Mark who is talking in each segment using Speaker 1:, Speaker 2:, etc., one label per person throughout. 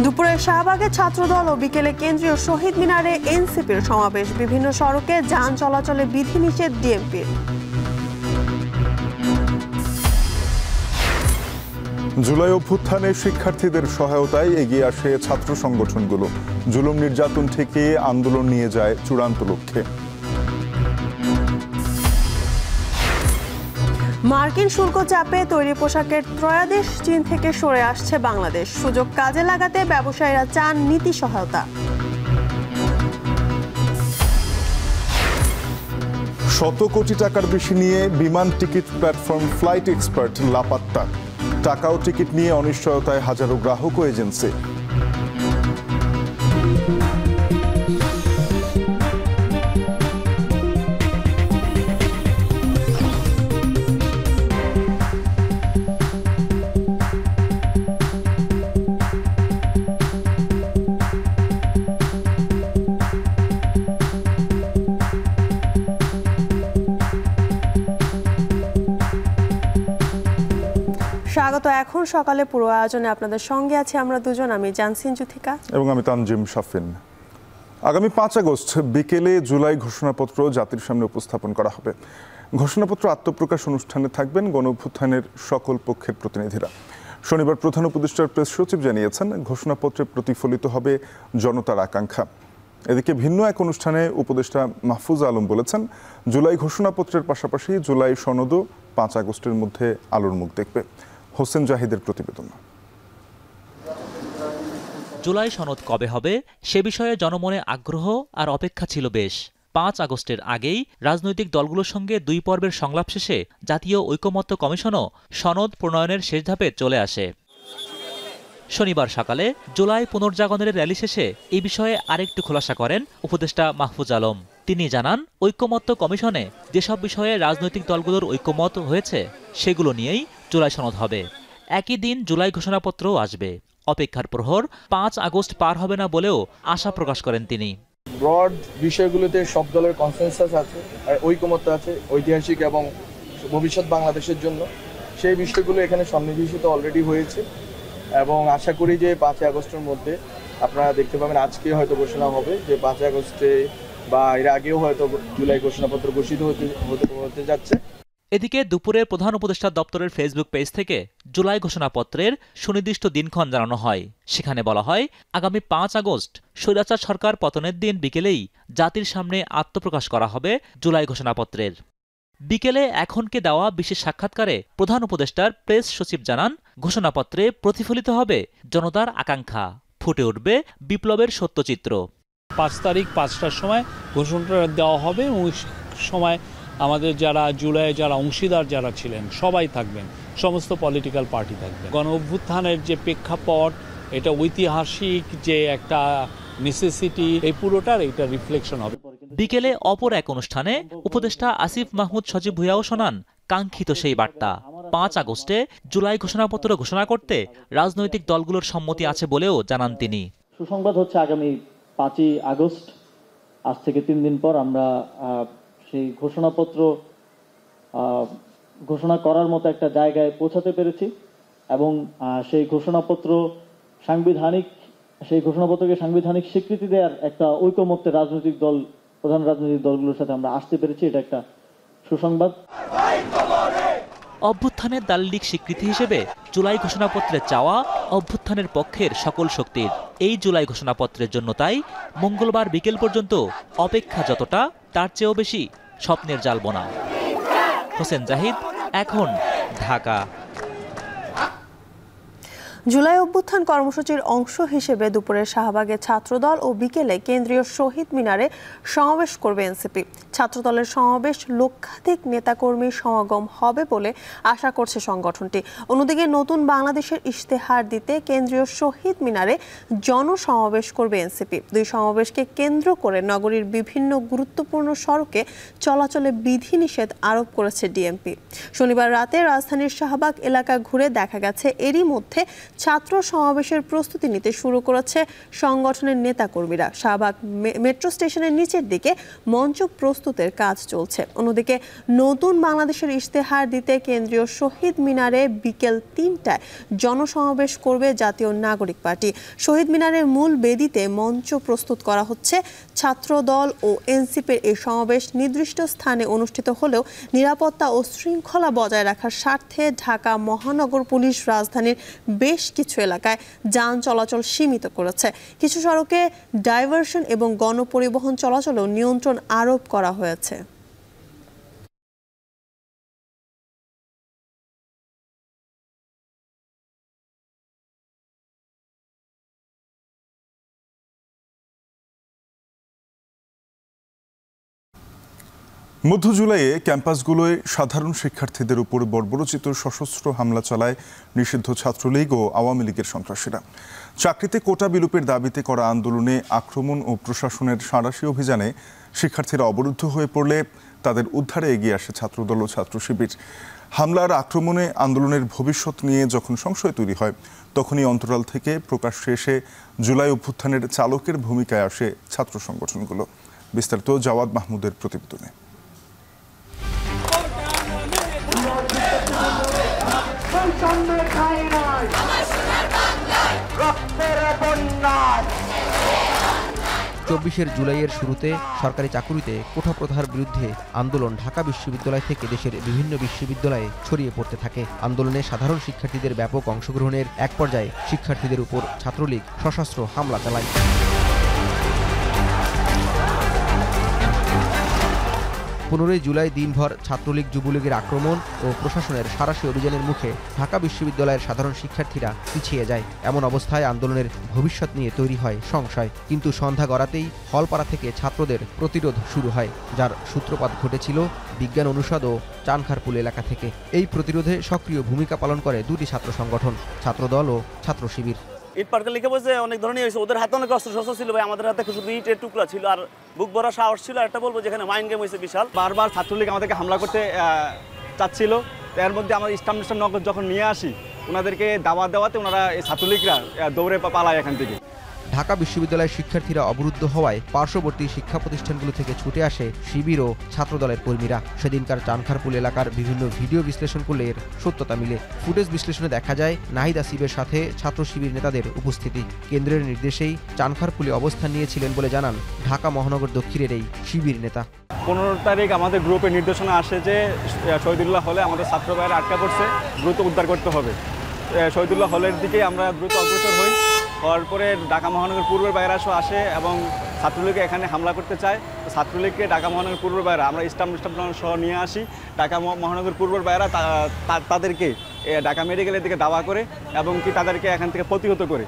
Speaker 1: দুপুরে শাহবাগে ছাত্রদল ও বিকেলে কেন্দ্রীয় শহীদ মিনারে এনসিপির সমাবেশ। বিভিন্ন সড়কে যান চলাচলে বিধিনিষেধ ডিএমপির।
Speaker 2: জুলাই অভ্যুত্থানে শিক্ষার্থীদের সহায়তায় এগিয়ে আসে ছাত্র সংগঠনগুলো। জুলুম নির্যাতন থেকে আন্দোলন নিয়ে যায় চূড়ান্ত লক্ষ্যে।
Speaker 1: মার্কিন শুল্ক চাপে তৈরি পোশাকের ত্রয়োদশ চীন থেকে সরে আসছে বাংলাদেশ। সুযোগ কাজে লাগাতে ব্যবসায়ীরা চান নীতি সহায়তা।
Speaker 2: শত কোটি টাকার বেশি নিয়ে বিমান টিকিট প্ল্যাটফর্ম ফ্লাইট এক্সপার্ট লাপাত্তা। টাকা ও টিকিট নিয়ে অনিশ্চয়তায় হাজারো গ্রাহক ও এজেন্সি।
Speaker 1: স্বাগত। এখন সকালে পুরো আয়োজনে আপনাদের সঙ্গে আছি আমরা দুজন, আমি জানসিন জুথিকা
Speaker 2: এবং আমি তানজিম শাফিন। আগামী 5 আগস্ট বিকেলে জুলাই ঘোষণাপত্র জাতির সামনে উপস্থাপন করা হবে। ঘোষণাপত্র আত্মপ্রকাশ অনুষ্ঠানে থাকবেন গণঅভ্যুত্থানের সকল পক্ষের প্রতিনিধিরা। শনিবার প্রধান উপদেষ্টার প্রেস সচিব জানিয়েছেন, ঘোষণাপত্রে প্রতিফলিত হবে জনতার আকাঙ্ক্ষা। এদিকে ভিন্ন এক অনুষ্ঠানে উপদেষ্টা মাহফুজা আলম বলেছেন, জুলাই ঘোষণাপত্রের পাশাপাশি জুলাই সনদও 5 আগস্টের মধ্যে আলোর মুখ দেখবে। হোসেন জাহিদের প্রতিবেদন।
Speaker 3: জুলাই সনদ কবে হবে সে বিষয়ে জনমনে আগ্রহ আর অপেক্ষা ছিল বেশ। 5 আগস্টের আগেই রাজনৈতিক দলগুলোর সঙ্গে 2 পর্বের সংলাপ শেষে জাতীয় ঐকমত্য কমিশনও সনদ প্রণয়নের শেষ ধাপে চলে আসে। শনিবার সকালে জুলাই পুনর্জাগরণের র্যালি শেষে এই বিষয়ে আরেকটু খোলাসা করেন উপদেষ্টা মাহফুজ আলম। তিনি জানান, ঐকমত্য কমিশনে যেসব বিষয়ে রাজনৈতিক দলগুলোর ঐকমত হয়েছে সেগুলো নিয়েই জুলাই সনদ হবে। একই দিন জুলাই ঘোষণাপত্রও আসবে। অপেক্ষার প্রহর 5 আগস্ট পার হবে না বলেও আশা প্রকাশ করেন তিনি।
Speaker 4: ব্রড বিষয়গুলোতে সব দলের কনসেনসাস আছে, ঐকমত্য আছে ঐতিহাসিক এবং ভবিষ্যৎ বাংলাদেশের জন্য। সেই বিষয়গুলো এখানে সন্নিবেশিত অলরেডি হয়েছে এবং আশা করি যে 5 আগস্টের মধ্যে আপনারা দেখতে পাবেন। আজকে হয়তো ঘোষণা হবে যে 5 আগস্টে বা এর আগেও হয়তো জুলাই ঘোষণাপত্র ঘোষিত হতে যাচ্ছে।
Speaker 3: এদিকে দুপুরে প্রধান উপদেষ্টা দপ্তরের ফেসবুক পেজ থেকে জুলাই ঘোষণাপত্রের সুনির্দিষ্ট দিনক্ষণ জানানো হয়। সেখানে বলা হয়, আগামী 5 আগস্ট স্বৈরাচার সরকার পতনের দিন বিকেলেই জাতির সামনে আত্মপ্রকাশ করা হবে জুলাই ঘোষণাপত্রের। বিকেলে এখনকে দেওয়া বিশেষ সাক্ষাৎকারে প্রধান উপদেষ্টার প্রেস সচিব জানান, ঘোষণাপত্রে প্রতিফলিত হবে জনতার আকাঙ্ক্ষা, ফুটে উঠবে বিপ্লবের সত্যচিত্র।
Speaker 5: 5 তারিখ 5টার সময় ঘোষণাটা দেওয়া হবে এবং ওই সময় আমাদের যারা জুলাইয়ে যারা অংশীদার যারা ছিলেন সবাই থাকবেন, সমস্ত পলিটিক্যাল পার্টি থাকবে। গণ অভ্যুত্থানের যে প্রেক্ষাপট, এটা ঐতিহাসিক যে একটা নেসেসিটি, এই পুরোটার এটা রিফ্লেকশন হবে।
Speaker 3: বিকেলে অপর এক অনুষ্ঠানে উপদেষ্টা আসিফ মাহমুদ সজীব ভুঁইয়াও শোনান কাঙ্ক্ষিত সেই বার্তা। 5 আগস্টে জুলাই ঘোষণাপত্র ঘোষণা করতে রাজনৈতিক দলগুলোর সম্মতি আছে বলেও জানান তিনি।
Speaker 6: সুসংবাদ হচ্ছে, আগামী 5ই আগস্ট, আজ থেকে 3 দিন পর আমরা সেই ঘোষণাপত্র ঘোষণা করার মতো একটা জায়গায় পৌঁছাতে পেরেছি এবং সেই ঘোষণাপত্রকে সাংবিধানিক স্বীকৃতি দেওয়ার একটা ঐকমত্যের প্রধান রাজনৈতিক দলগুলোর সাথে আমরা আসতে পেরেছি। এটা একটা সুসংবাদ।
Speaker 3: অভ্যুত্থানের দালিলিক স্বীকৃতি হিসেবে জুলাই ঘোষণাপত্রে চাওয়া অভ্যুত্থানের পক্ষের সকল শক্তির। এই জুলাই ঘোষণাপত্রের জন্য তাই মঙ্গলবার বিকেল পর্যন্ত অপেক্ষা যতটা, তার চেয়েও বেশি স্বপ্নের জালবোনা। হোসেন জাহিদ, এখন, ঢাকা।
Speaker 1: জুলাই অভ্যুত্থান কর্মসূচির অংশ হিসেবে দুপুরে শাহবাগে ছাত্রদল ও বিকেলে কেন্দ্রীয় শহীদ মিনারে সমাবেশ করবে এনসিপি। ছাত্রদলের সমাবেশ লক্ষাধিক নেতাকর্মীর সমাগম হবে বলে আশা করছে সংগঠনটি। অন্যদিকে নতুন বাংলাদেশের ইশতেহার দিতে কেন্দ্রীয় শহীদ মিনারে জনসমাবেশ করবে এনসিপি। 2 সমাবেশকে কেন্দ্র করে নগরীর বিভিন্ন গুরুত্বপূর্ণ সড়কে চলাচলে বিধিনিষেধ আরোপ করেছে ডিএমপি। শনিবার রাতে রাজধানীর শাহবাগ এলাকা ঘুরে দেখা গেছে, এরই মধ্যে ছাত্র সমাবেশের প্রস্তুতি নিতে শুরু করেছে সংগঠনের নেতাকর্মীরা। শাহবাগ মেট্রো স্টেশনের নিচের দিকে মঞ্চ প্রস্তুতের কাজ চলছে। অন্যদিকে নতুন বাংলাদেশের ইশতেহার দিতে কেন্দ্রীয় শহীদ মিনারে বিকেল ৩টায় জনসমাবেশ করবে জাতীয় নাগরিক পার্টি। শহীদ মিনারের মূল বেদিতে মঞ্চ প্রস্তুত করা হচ্ছে। ছাত্রদল ও এনসিপির এই সমাবেশ নির্দিষ্ট স্থানে অনুষ্ঠিত হলেও নিরাপত্তা ও শৃঙ্খলা বজায় রাখার স্বার্থে ঢাকা মহানগর পুলিশ রাজধানীর বেশ কিছু এলাকায় যান চলাচল সীমিত করেছে। কিছু সড়কে ডাইভারশন এবং গণপরিবহন চলাচলেও নিয়ন্ত্রণ আরোপ করা হয়েছে।
Speaker 2: মধ্য জুলাইয়ে ক্যাম্পাসগুলোয় সাধারণ শিক্ষার্থীদের উপর বর্বরোচিত সশস্ত্র হামলা চালায় নিষিদ্ধ ছাত্রলীগ ও আওয়ামী লীগের সন্ত্রাসীরা। চাকরিতে কোটা বিলোপের দাবিতে করা আন্দোলনে আক্রমণ ও প্রশাসনের সাঁড়াশি অভিযানে শিক্ষার্থীরা অবরুদ্ধ হয়ে পড়লে তাদের উদ্ধারে এগিয়ে আসে ছাত্রদল ও ছাত্র শিবির। হামলার আক্রমণে আন্দোলনের ভবিষ্যৎ নিয়ে যখন সংশয় তৈরি হয়, তখনই অন্তরাল থেকে প্রকাশ্যে এসে জুলাই অভ্যুত্থানের চালকের ভূমিকায় আসে ছাত্র সংগঠনগুলো। বিস্তারিত জাওয়াদ মাহমুদের প্রতিবেদনে।
Speaker 7: চব্বিশের জুলাইয়ের শুরুতে সরকারি চাকুরিতে কোটা প্রথার বিরুদ্ধে আন্দোলন ঢাকা বিশ্ববিদ্যালয় থেকে দেশের বিভিন্ন বিশ্ববিদ্যালয়ে ছড়িয়ে পড়তে থাকে। আন্দোলনে সাধারণ শিক্ষার্থীদের ব্যাপক অংশগ্রহণের এক পর্যায়ে শিক্ষার্থীদের উপর ছাত্রলীগ সশস্ত্র হামলা চালায়। 15 জুলাই দিনভর ছাত্রলীগ যুবলীগের আক্রমণ ও প্রশাসনের সাঁড়াশি অভিযানের মুখে ঢাকা বিশ্ববিদ্যালয়ের সাধারণ শিক্ষার্থীরা পিছিয়ে যায়। এমন অবস্থায় আন্দোলনের ভবিষ্যৎ নিয়ে তৈরি হয় সংশয়। কিন্তু সন্ধ্যা গড়াতেই হলপাড়া থেকে ছাত্রদের প্রতিরোধ শুরু হয়, যার সূত্রপাত ঘটেছিল বিজ্ঞান অনুষদ ও চানখারপুল এলাকা থেকে। এই প্রতিরোধে সক্রিয় ভূমিকা পালন করে দুটি ছাত্র সংগঠন, ছাত্রদল ও ছাত্র শিবির।
Speaker 8: ইট পাটকে লিখে বসে অনেক ধরনের হয়েছে। ওদের হাতে অনেক অস্ত্র শস্ত্র ছিল ভাই, আমাদের হাতে শুধু ইটের টুকরা ছিল আর বুক ভরা সাহস ছিল। একটা বলবো যেখানে মাইন্ড গেম হয়েছে বিশাল।
Speaker 9: বারবার ছাত্রলীগ আমাদেরকে হামলা করতে চাচ্ছিল। এর মধ্যে আমরা ইসলাম নগর যখন নিয়ে আসি, ওনাদেরকে দাওয়াত দেওয়াতে ওনারা এই ছাত্রলীগরা দৌড়ে পালায় এখান থেকে।
Speaker 7: ঢাকা বিশ্ববিদ্যালয়ের শিক্ষার্থীরা অবরুদ্ধ হওয়ায় পার্শ্ববর্তী শিক্ষা প্রতিষ্ঠানগুলো থেকে ছুটে আসে শিবির ও ছাত্রদলের কর্মীরা। সেদিনকার চানখারপুল এলাকার বিভিন্ন ভিডিও বিশ্লেষণ করলে এর সত্যতা মিলে। ফুটেজ বিশ্লেষণে দেখা যায় নাহিদ আসিফের সাথে ছাত্র শিবির নেতাদের উপস্থিতি। কেন্দ্রের নির্দেশেই চানখারপুলে অবস্থান নিয়েছিলেন বলে জানান ঢাকা মহানগর দক্ষিণের এই শিবির নেতা।
Speaker 9: 15 তারিখ আমাদের গ্রুপের নির্দেশনা আসে যে শহীদুল্লাহ হলে আমাদের ছাত্র ভাইয়েরা আটকা পড়ছে, দ্রুত উদ্ধার করতে হবে। শহীদুল্লাহ হলের দিকে আমরা দ্রুত অগ্রসর হই। হওয়ার পরে ঢাকা মহানগর পূর্বের বাইরা আসে এবং ছাত্রলীগকে এখানে হামলা করতে চায়। ছাত্রলীগকে ঢাকা মহানগর পূর্বের বাইরা আমরা স্টাম্প সহ নিয়ে আসি। ঢাকা মহানগর পূর্বের বাইরা তাদেরকে ঢাকা মেডিকেলের দিকে দাওয়া করে এবং কি তাদেরকে এখান থেকে প্রতিহত করে।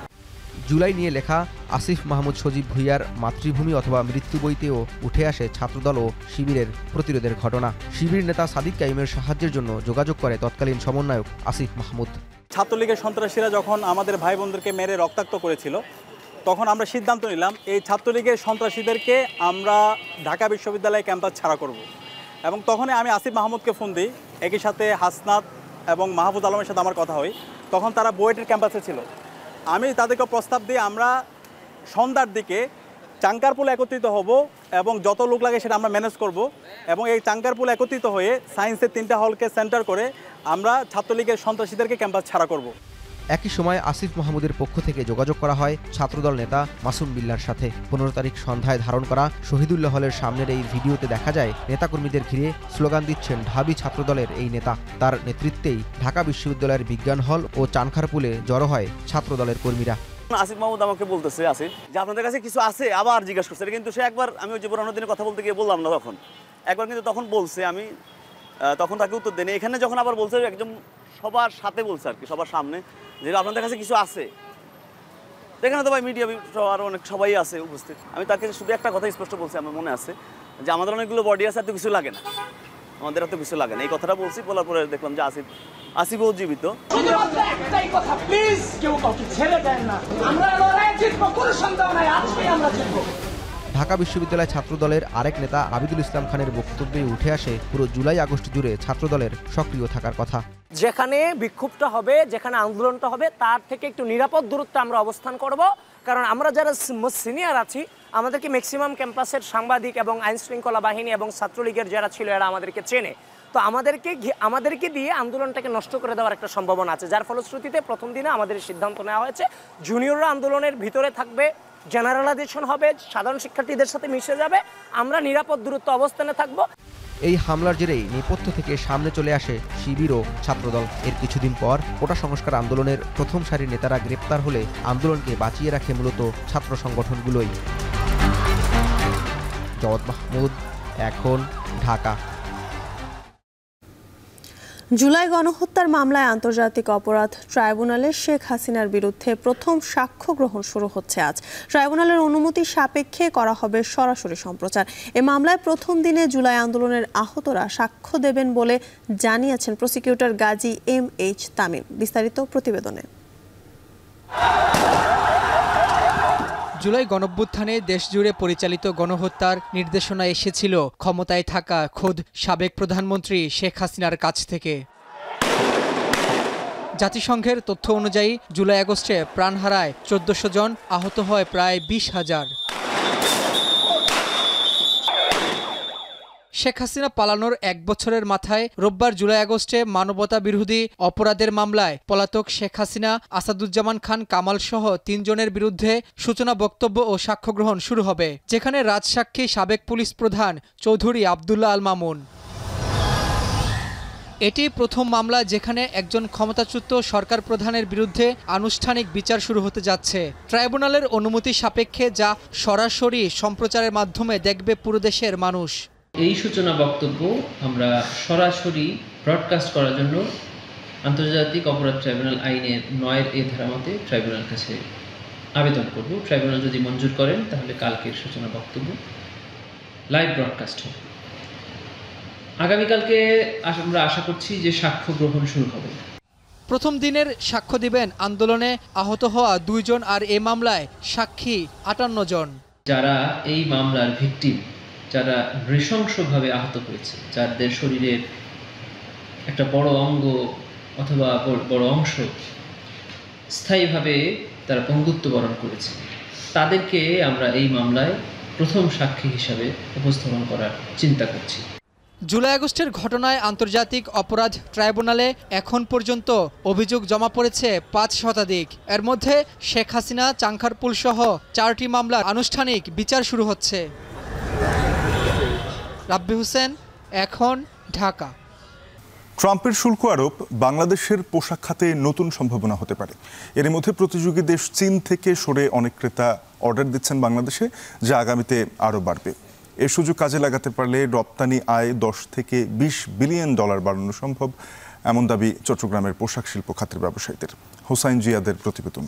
Speaker 7: জুলাই নিয়ে লেখা আসিফ মাহমুদ সজীব ভুইয়ার মাতৃভূমি অথবা মৃত্যু বইতেও উঠে আসে ছাত্রদল ও শিবিরের প্রতিরোধের ঘটনা। শিবির নেতা সাদিক কাইমের সাহায্যের জন্য যোগাযোগ করে তৎকালীন সমন্বয়ক আসিফ মাহমুদ।
Speaker 9: ছাত্রলীগের সন্ত্রাসীরা যখন আমাদের ভাই বোনদেরকে মেরে রক্তাক্ত করেছিল, তখন আমরা সিদ্ধান্ত নিলাম এই ছাত্রলীগের সন্ত্রাসীদেরকে আমরা ঢাকা বিশ্ববিদ্যালয়ে ক্যাম্পাস ছাড়া করব। এবং তখনই আমি আসিফ মাহমুদকে ফোন দিই, একই সাথে হাসনাত এবং মাহফুজ আলমের সাথে আমার কথা হয়। তখন তারা বুয়েটের ক্যাম্পাসে ছিল। আমি তাদেরকে প্রস্তাব দিই আমরা সন্ধ্যার দিকে চাঙ্কারপুল একত্রিত হব এবং যত লোক লাগে সেটা আমরা ম্যানেজ করব। এবং এই চাঙ্কারপুল একত্রিত হয়ে সায়েন্সের 3টা হলকে সেন্টার করে আমরা ছাত্রলীগের সন্ত্রাসীদেরকে ক্যাম্পাস ছাড়া করব।
Speaker 7: একই সময় আসিফ মাহমুদের পক্ষ থেকে যোগাযোগ করা হয় ছাত্রদল নেতা মাসুম বিল্লার সাথে। 15 তারিখ সন্ধ্যায় ধারণ করা শহীদুল্লাহ হলের সামনের এই ভিডিওতে দেখা যায় নেতাকর্মীদের ঘিরে স্লোগান দিচ্ছেন ঢাবি ছাত্রদলের এই নেতা। তার নেতৃত্বেই ঢাকা বিশ্ববিদ্যালয়ের বিজ্ঞান হল ও চানখারপুলে জড়ো হয় ছাত্রদলের কর্মীরা।
Speaker 8: আসিফ মাহমুদ আমাকে বলতেছে আসিফ যে আপনাদের কাছে কিছু আছে, আবার জিজ্ঞাসা করছে। কিন্তু সে একবার আমি ওই যে পুরোনো দিনে কথা বলতে গিয়ে বললাম না তখন, একবার কিন্তু তখন বলছে, আমি তখন তাকে উত্তর দেয়নি। এখানে যখন আবার বলছে একদম সবার সাথে বলছে আর কি, সবার সামনে যে আপনাদের কাছে কিছু আছে। এখানে তো ভাই মিডিয়া আর অনেক সবাই আছে উপস্থিত। আমি তাকে শুধু একটা কথা স্পষ্ট বলছি, আমার মনে আছে যে আমাদের অনেকগুলো বডি আছে, এত কিছু লাগে না, আমাদের এত কিছু লাগে না। এই কথাটা বলছি, বলার পরে দেখলাম যে আসিফও জীবিত।
Speaker 10: একটাই কথা, প্লিজ কেউ কাউকে ছেড়ে দেন না, আমরা লড়াই জিতবো, কোনো সন্দেহ নাই, আজকেই আমরা জিতবো।
Speaker 7: ঢাকা বিশ্ববিদ্যালয় ছাত্রদলের আরেক নেতা আবিদুল ইসলাম খানের বক্তব্যে উঠে আসে পুরো জুলাই আগস্ট জুড়ে ছাত্রদলের সক্রিয় থাকার কথা।
Speaker 11: যেখানে বিক্ষোভটা হবে, যেখানে আন্দোলনটা হবে, তার থেকে একটু নিরাপদ দূরত্বে আমরা অবস্থান করব, কারণ আমরা যারা সিনিয়র আছি আমাদেরকে ম্যাক্সিমাম ক্যাম্পাসের সাংবাদিক এবং আইন শৃঙ্খলা বাহিনী এবং ছাত্রলীগের যারা ছিল এরা আমাদেরকে চেনে। তো আমাদেরকে দিয়ে আন্দোলনটাকে নষ্ট করে দেওয়ার একটা সম্ভাবনা আছে, যার ফলশ্রুতিতে প্রথম দিনে আমাদের সিদ্ধান্ত নেওয়া হয়েছে জুনিয়ররা আন্দোলনের ভিতরে থাকবে, জেনারেলাইজেশন হবে, সাধারণ শিক্ষার্থীদের সাথে মিশে যাবে, আমরা নিরাপদ দূরত্ব অবস্থানে থাকব।
Speaker 7: এই হামলার জেরেই নেপথ্য থেকে সামনে চলে আসে শিবির ও ছাত্রদল। এর কিছুদিন পর কোটা সংস্কার আন্দোলনের প্রথম সারির নেতারা গ্রেপ্তার হলে আন্দোলনকে বাঁচিয়ে রাখে মূলত ছাত্র সংগঠনগুলোই। জওয়াদ মাহমুদ, এখন, ঢাকা।
Speaker 1: জুলাই গণহত্যার মামলায় আন্তর্জাতিক অপরাধ ট্রাইব্যুনালে শেখ হাসিনার বিরুদ্ধে প্রথম সাক্ষ্য গ্রহণ শুরু হচ্ছে আজ। ট্রাইব্যুনালের অনুমতি সাপেক্ষে করা হবে সরাসরি সম্প্রচার। এ মামলায় প্রথম দিনে জুলাই আন্দোলনের আহতরা সাক্ষ্য দেবেন বলে জানিয়েছেন প্রসিকিউটর গাজী MH তামিম। বিস্তারিত প্রতিবেদনে।
Speaker 12: জুলাই গণঅভ্যুত্থানে দেশজুড়ে পরিচালিত গণহত্যার নির্দেশনা এসেছিল ক্ষমতায় থাকা খোদ সাবেক প্রধানমন্ত্রী শেখ হাসিনার কাছ থেকে। জাতিসংঘের তথ্য অনুযায়ী জুলাই আগস্টে প্রাণ হারায় 1400 জন, আহত হয় প্রায় 20,000। শেখ হাসিনা পালানোর 1 বছরের মাথায় রোববার জুলাই আগস্টে মানবতা বিরোধী অপরাধের মামলায় পলাতক শেখ হাসিনা, আসাদুজ্জামান খান কামাল সহ 3 জনের বিরুদ্ধে সূচনা বক্তব্য ও সাক্ষ্য গ্রহণ শুরু হবে, যেখানে রাজসাক্ষী সাবেক পুলিশ প্রধান চৌধুরী আবদুল্লাহ আল মামুন। এটি প্রথম মামলা যেখানে একজন ক্ষমতাচ্যুত সরকার প্রধানের বিরুদ্ধে আনুষ্ঠানিক বিচার শুরু হতে যাচ্ছে। ট্রাইব্যুনালের অনুমতি সাপেক্ষে যা সরাসরি সম্প্রচারের মাধ্যমে দেখবে পুরো দেশের মানুষ।
Speaker 13: এই সূচনা বক্তব্য আমরা সরাসরি ব্রডকাস্ট করার জন্য আন্তর্জাতিক অপরাধ ট্রাইব্যুনাল আইনের 9 ধারা মতে ট্রাইব্যুনাল কাছে আবেদন করব। ট্রাইব্যুনাল যদি মঞ্জুর করেন তাহলে কালকের সূচনা বক্তব্য লাইভ ব্রডকাস্ট হবে। আগামীকালকে আমরা আশা করছি যে সাক্ষ্য গ্রহণ শুরু হবে।
Speaker 12: প্রথম দিনের সাক্ষ্য দিবেন আন্দোলনে আহত হওয়া 2 জন আর এ মামলায় সাক্ষী 58 জন।
Speaker 13: যারা এই মামলার ভিকটিম, যারা নৃশংসভাবে আহত হয়েছে, যাদের শরীরের একটা বড় অঙ্গ অথবা বড় অংশ স্থায়ীভাবে তারা পঙ্গুত্ব বরণ করেছে, তাদেরকে আমরা এই মামলায় প্রথম সাক্ষী হিসাবে উপস্থাপন করার চিন্তা করছি।
Speaker 12: জুলাই আগস্টের ঘটনায় আন্তর্জাতিক অপরাধ ট্রাইব্যুনালে এখন পর্যন্ত অভিযোগ জমা পড়েছে 5 শতাধিক। এর মধ্যে শেখ হাসিনা, চাংখারপুল সহ 4টি মামলার আনুষ্ঠানিক বিচার শুরু হচ্ছে। রাব্বি হোসেন, এখন, ঢাকা।
Speaker 2: ট্রাম্পের শুল্ক আরোপ বাংলাদেশের পোশাক খাতে নতুন সম্ভাবনা হতে পারে। এর মধ্যে প্রতিযোগী দেশ চীন থেকে সরে অনেক ক্রেতা অর্ডার দিচ্ছেন বাংলাদেশে, যা আগামীতে আরও বাড়বে। এই সুযোগ কাজে লাগাতে পারলে রপ্তানি আয় 10 থেকে 20 বিলিয়ন ডলার বাড়ানো সম্ভব, এমন দাবি চট্টগ্রামের পোশাক শিল্প খাতের ব্যবসায়ীদের। হোসাইন জিয়াদের প্রতিবেদন।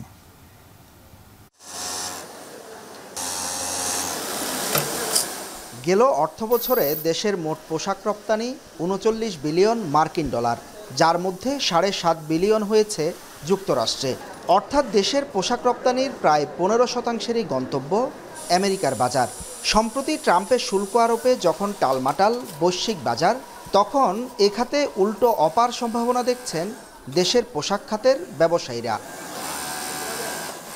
Speaker 14: গেল অর্থবছরে দেশের মোট পোশাক রপ্তানি 39 বিলিয়ন মার্কিন ডলার, যার মধ্যে 7.5 বিলিয়ন হয়েছে যুক্তরাষ্ট্রে। অর্থাৎ দেশের পোশাক রপ্তানির প্রায় 15%-ই গন্তব্য আমেরিকার বাজার। সম্প্রতি ট্রাম্পের শুল্ক আরোপে যখন টালমাটাল বৈশ্বিক বাজার, তখন এ খাতে উল্টো অপার সম্ভাবনা দেখছেন দেশের পোশাক খাতের ব্যবসায়ীরা।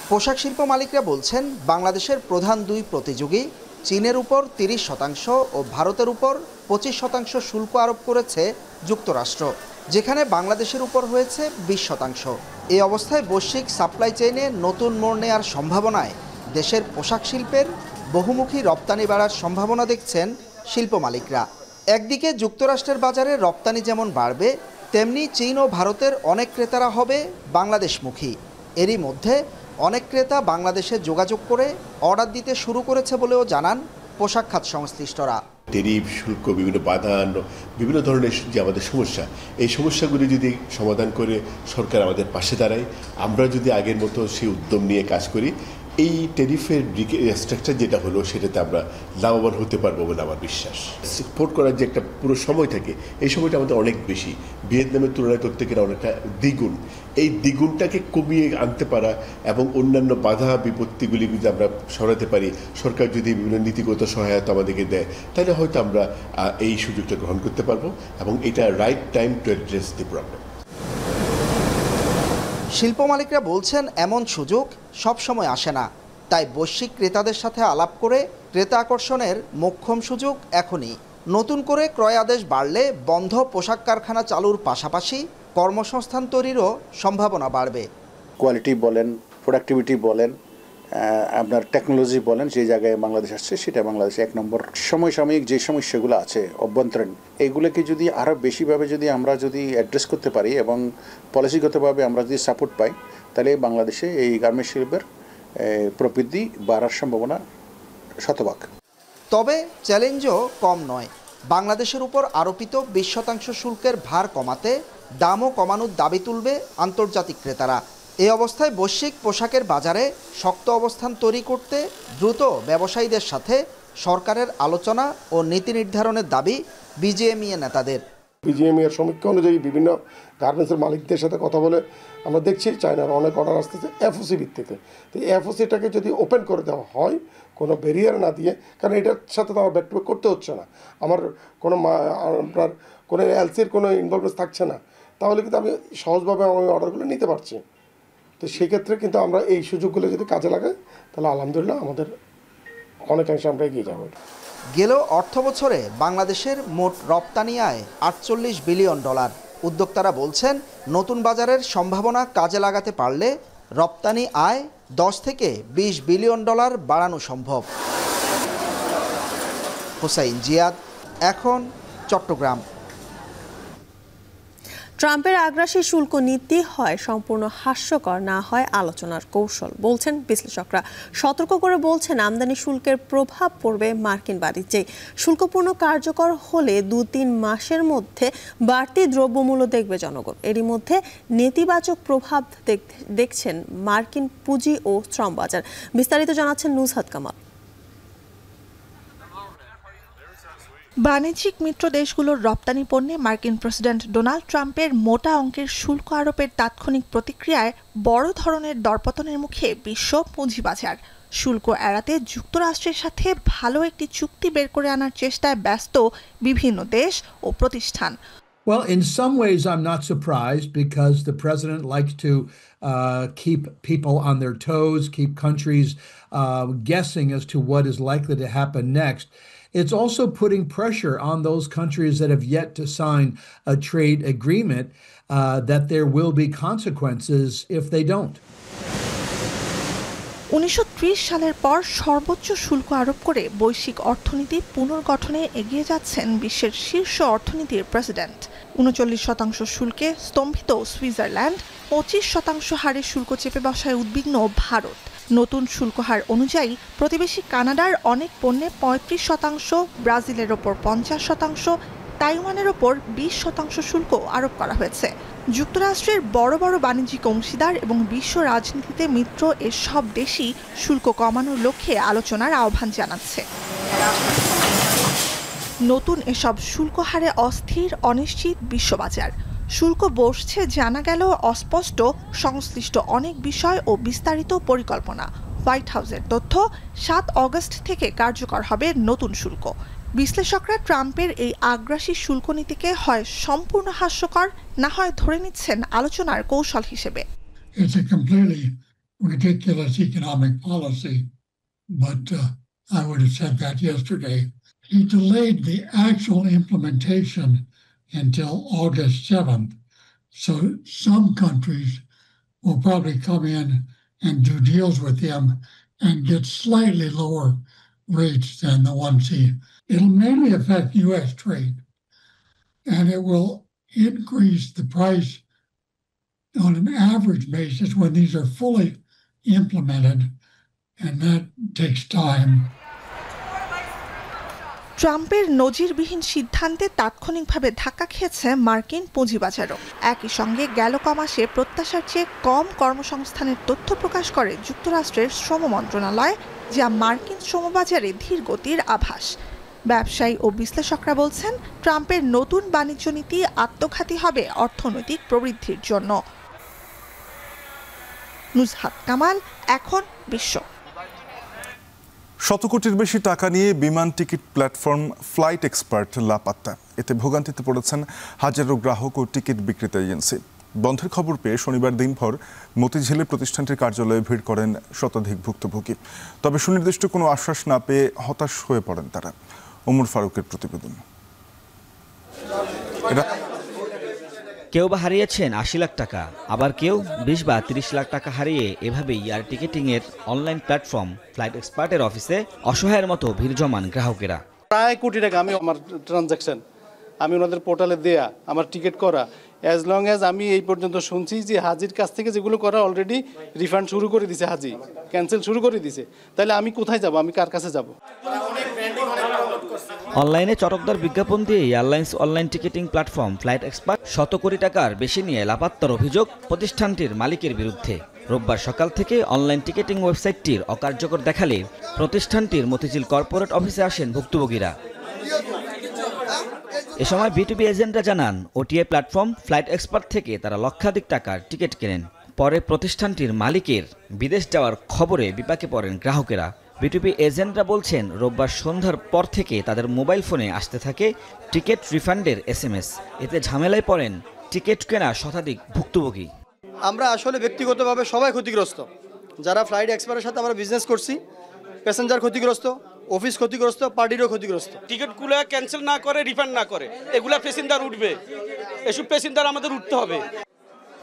Speaker 14: পোশাক শিল্প মালিকরা বলছেন, বাংলাদেশের প্রধান 2 প্রতিযোগী চীনের উপর 30% ও ভারতের উপর 25% শুল্ক আরোপ করেছে যুক্তরাষ্ট্র, যেখানে বাংলাদেশের উপর হয়েছে 20%। এই অবস্থায় বৈশ্বিক সাপ্লাই চেইনে নতুন মোড় নেওয়ার সম্ভাবনায় দেশের পোশাক শিল্পের বহুমুখী রপ্তানি বাড়ার সম্ভাবনা দেখছেন শিল্প মালিকরা। একদিকে যুক্তরাষ্ট্রের বাজারে রপ্তানি যেমন বাড়বে, তেমনি চীন ও ভারতের অনেক ক্রেতারা হবে বাংলাদেশমুখী। এরই মধ্যে অনেক ক্রেতা বাংলাদেশে যোগাযোগ করে অর্ডার দিতে শুরু করেছে বলেও জানান পোশাক খাত সংশ্লিষ্টরা।
Speaker 15: টেরিফ, শুল্ক, বিভিন্ন বাধা, বিভিন্ন ধরনের যে আমাদের সমস্যা, এই সমস্যাগুলি যদি সমাধান করে সরকার আমাদের পাশে দাঁড়ায়, আমরা যদি আগের মতো সেই উদ্যম নিয়ে কাজ করি, এই টেরিফের স্ট্রাকচার যেটা হলো সেটাতে আমরা লাভবান হতে পারবো বলে আমার বিশ্বাস। এক্সপোর্ট করার যে একটা পুরো সময় থাকে, এই সময়টা আমাদের অনেক বেশি, ভিয়েতনামের তুলনায় করতে গেলে অনেকটা দ্বিগুণ। এই দ্বিগুণটাকে কমিয়ে আনতে পারা এবং অন্যান্য বাধা বিপত্তিগুলি যদি আমরা সরাতে পারি, সরকার যদি বিভিন্ন নীতিগত সহায়তা আমাদেরকে দেয়, তাহলে হয়তো আমরা এই সুযোগটা গ্রহণ করতে পারবো এবং এটা right time to address the problem.
Speaker 14: শিল্প মালিকরা বলছেন এমন সুযোগ সব সময় আসে না, তাই বৈশ্বিক ক্রেতাদের সাথে আলাপ করে ক্রেতা আকর্ষণের মোক্ষম সুযোগ এখনই। নতুন করে ক্রয় আদেশ বাড়লে বন্ধ পোশাক কারখানা চালুর পাশাপাশি কর্মসংস্থান তৈরিরও সম্ভাবনা বাড়বে।
Speaker 16: কোয়ালিটি বলেন, প্রোডাক্টিভিটি বলেন, আপনার টেকনোলজি বলেন, যে জায়গায় বাংলাদেশ আসছে সেটা বাংলাদেশে 1 নম্বর। সমসাময়িক যে সমস্যাগুলো আছে অভ্যন্তরীণ, এইগুলোকে যদি আরও বেশিভাবে যদি আমরা যদি অ্যাড্রেস করতে পারি এবং পলিসিগতভাবে আমরা যদি সাপোর্ট পাই, তাহলে বাংলাদেশে এই গার্মেন্টস শিল্পের প্রবৃদ্ধি বাড়ার সম্ভাবনা শতভাগ।
Speaker 14: তবে চ্যালেঞ্জও কম নয়। বাংলাদেশের উপর আরোপিত 20% শুল্কের ভার কমাতে দামও কমানোর দাবি তুলবে আন্তর্জাতিক ক্রেতারা। এই অবস্থায় বৈশ্বিক পোশাকের বাজারে শক্ত অবস্থান তৈরি করতে দ্রুত ব্যবসায়ীদের সাথে সরকারের আলোচনা ও নীতি নির্ধারণের দাবি বিজিএমইএ নেতাদের।
Speaker 17: বিজিএমইএর সমীক্ষা অনুযায়ী বিভিন্ন গার্মেন্টসের মালিকদের সাথে কথা বলে আমরা দেখছি চায়নার অনেক অর্ডার আসতেছে এফওসি ভিত্তিতে। তো এই এফওসিটাকে যদি ওপেন করে দেওয়া হয় কোনো ব্যারিয়ার না দিয়ে, কারণ এটার সাথে তো আমার ব্যাক টু ব্যাক করতে হচ্ছে না, আমার কোনো আপনার কোনো এলসির কোনো ইনভলভমেন্ট থাকছে না, তাহলে কিন্তু আমি সহজভাবে আমি অর্ডারগুলো নিতে পারছি। তো সেক্ষেত্রে কিন্তু আমরা এই সুযোগগুলো যদি কাজে লাগাই, তাহলে আলহামদুলিল্লাহ আমাদের অনেকাংশে আমরা এগিয়ে যাব।
Speaker 14: গেল অর্থ বছরে বাংলাদেশের মোট রপ্তানি আয় $48 বিলিয়ন। উদ্যোক্তারা বলছেন নতুন বাজারের সম্ভাবনা কাজে লাগাতে পারলে রপ্তানি আয় $10 থেকে $20 বিলিয়ন বাড়ানো সম্ভব। হোসাইন জিয়াদ, এখন চট্টগ্রাম।
Speaker 1: ট্রাম্পের আগ্রাসী শুল্ক নীতি হয় সম্পূর্ণ হাস্যকর, না হয় আলোচনার কৌশল, বলছেন বিশ্লেষকরা। সতর্ক করে বলছেন আমদানি শুল্কের প্রভাব পড়বে মার্কিন বাণিজ্যে। শুল্কপূর্ণ কার্যকর হলে 2-3 মাসের মধ্যে বাড়তি দ্রব্যমূল্য দেখবে জনগণ। এরই মধ্যে নেতিবাচক প্রভাব দেখছেন মার্কিন পুঁজি ও শ্রম বাজার। বিস্তারিত জানাচ্ছেন নুসহাত কামাল।
Speaker 18: বাণিজ্যিক মিত্র দেশগুলোর রপ্তানি পণ্যে মার্কিন প্রেসিডেন্ট ডোনাল্ড ট্রাম্পের মোটা অঙ্কের শুল্ক আরোপের তাৎক্ষণিক প্রতিক্রিয়ায় বড় ধরনের দরপতনের মুখে বিশ্ব পুঁজিবাজার। শুল্ক এড়াতে যুক্তরাষ্ট্রের সাথে ভালো একটি চুক্তি বের করে আনার চেষ্টায় ব্যস্ত বিভিন্ন দেশ ও প্রতিষ্ঠান।
Speaker 19: Well, in some ways, I'm not surprised because the president likes to keep people on their toes, keep countries guessing as to what is likely to happen next. It's also putting pressure on those countries that have yet to sign a trade agreement that there will be consequences if they don't.
Speaker 18: 1930 সালের পর সর্বোচ্চ শুল্ক আরোপ করে বৈশ্বিক অর্থনীতি পুনর্গঠনে এগিয়ে যাচ্ছেন বিশ্বের শীর্ষ অর্থনীতির প্রেসিডেন্ট। 39% শুল্কে স্তম্ভিত সুইজারল্যান্ড, 25% হারে শুল্ক চেপে বসায় উদ্বিগ্ন ভারত। নতুন শুল্ক হার অনুযায়ী প্রতিবেশী কানাডার অনেক পণ্যে 35%, ব্রাজিলের ওপর 50%, তাইওয়ানের ওপর 20% শুল্ক আরোপ করা হয়েছে। যুক্তরাষ্ট্রের বড় বড় বাণিজ্যিক অংশীদার এবং বিশ্ব রাজনীতিতে মিত্র এসব দেশই শুল্ক কমানোর লক্ষ্যে আলোচনার আহ্বান জানাচ্ছে। নতুন এসব শুল্ক হারে অস্থির, অনিশ্চিত বিশ্ববাজার। শুল্ক বসছে জানা গেল অস্পষ্ট, সংশ্লিষ্ট অনেক বিষয় ও বিস্তারিত পরিকল্পনা। হোয়াইট হাউসের তথ্য, 7 অগস্ট থেকে কার্যকর হবে নতুন শুল্ক। বিশ্লেষকরা ট্রাম্পের এই আগ্রাসী শুল্ক নীতিকে হয় সম্পূর্ণ হাস্যকর, না হয় ধরে নিচ্ছেন আলোচনার কৌশল হিসেবে।
Speaker 20: It's a completely ridiculous economic policy, but I would have said that yesterday. He delayed the actual implementation until August 7th. So some countries will probably come in and do deals with him and get slightly lower rates than the ones it'll mainly affect U.S. trade, and it will increase the price on an average basis when these are fully implemented, and that takes time.
Speaker 18: ট্রাম্পের নজিরবিহীন সিদ্ধান্তে তাৎক্ষণিকভাবে ধাক্কা খেয়েছে মার্কিন পুঁজিবাজারও। একই সঙ্গে গেল কমাসে প্রত্যাশার চেয়ে কম কর্মসংস্থানের তথ্য প্রকাশ করে যুক্তরাষ্ট্রের শ্রম মন্ত্রণালয়, যা মার্কিন শ্রমবাজারে ধীর গতির আভাস। ব্যবসায়ী ও বিশ্লেষকরা বলছেন ট্রাম্পের নতুন বাণিজ্য নীতি আত্মঘাতী হবে অর্থনৈতিক প্রবৃদ্ধির জন্য। নুজহাত কামাল, এখন বিশ্ব।
Speaker 2: 100 কোটির বেশি টাকা নিয়ে বিমান টিকিট প্ল্যাটফর্ম ফ্লাইট এক্সপার্ট লাপাত্তা। এতে ভোগান্তিতে পড়েছেন হাজারো গ্রাহক ও টিকিট বিক্রেতা এজেন্সি। বন্ধের খবর পেয়ে শনিবার দিনভর মতিঝিলে প্রতিষ্ঠানটির কার্যালয়ে ভিড় করেন শতাধিক ভুক্তভোগী। তবে সুনির্দিষ্ট কোনো আশ্বাস না পেয়ে হতাশ হয়ে পড়েন তারা। ওমর ফারুকের প্রতিবেদন।
Speaker 21: কেউ বা হারিয়েছেন 80 লাখ টাকা, আবার কেউ 20 বা 30 লাখ টাকা হারিয়ে এভাবেই এয়ার টিকেটিংয়ের অনলাইন প্ল্যাটফর্ম ফ্লাইট এক্সপার্টের অফিসে অসহায়ের মতো ভিড় জমান গ্রাহকেরা।
Speaker 22: প্রায় কোটি টাকা আমি আমার ট্রানজাকশন আমি ওনাদের পোর্টালে দেয়া, আমার টিকিট করা, অ্যাজ লং অ্যাজ আমি এই পর্যন্ত শুনছি যে হাজির কাছ থেকে যেগুলো করা অলরেডি রিফান্ড শুরু করে দিছে, হাজি ক্যান্সেল শুরু করে দিছে। তাহলে আমি কোথায় যাব, আমি কার কাছে যাব?
Speaker 21: অনলাইনে চটকদার বিজ্ঞাপন দিয়ে airlines online ticketing platform flight expert 100 কোটি টাকার বেশি নিয়ে লাপাত্তার অভিযোগ প্রতিষ্ঠানটির মালিকের বিরুদ্ধে। রোববার সকাল থেকে অনলাইন টিকেটিং ওয়েবসাইটটির অকার্যকর দেখালে প্রতিষ্ঠানটির মতিঝিল কর্পোরেট অফিসে আসেন ভুক্তভোগীরা। এ সময় বিটুবি এজেন্টরা জানান, ওটিএ প্ল্যাটফর্ম ফ্লাইট এক্সপার্ট থেকে তারা লক্ষাধিক টাকার টিকিট কেনেন। পরে প্রতিষ্ঠানটির মালিকের বিদেশ যাওয়ার খবরে বিপাকে পড়েন গ্রাহকেরা। বিটুবি এজেন্টরা বলছেন, রোববার সন্ধ্যার পর থেকে তাদের মোবাইল ফোনে আসতে থাকে টিকিট রিফান্ডের SMS। এতে ঝামেলায় পড়েন টিকিট কেনা শতাধিক ভুক্তভোগী।
Speaker 22: আমরা আসলে ব্যক্তিগতভাবে সবাই ক্ষতিগ্রস্ত। যারা ফ্লাইট এক্সপার্টের সাথে আমরা বিজনেস করছি, প্যাসেঞ্জার ক্ষতিগ্রস্ত, অফিস ক্ষতিগ্রস্ত, পার্টিরও ক্ষতিগ্রস্ত।
Speaker 23: টিকিটগুলো ক্যান্সেল না করে, রিফান্ড না করে, এগুলা প্যাসেঞ্জার উঠবে, এসব প্যাসেঞ্জার আমাদের উঠতে হবে।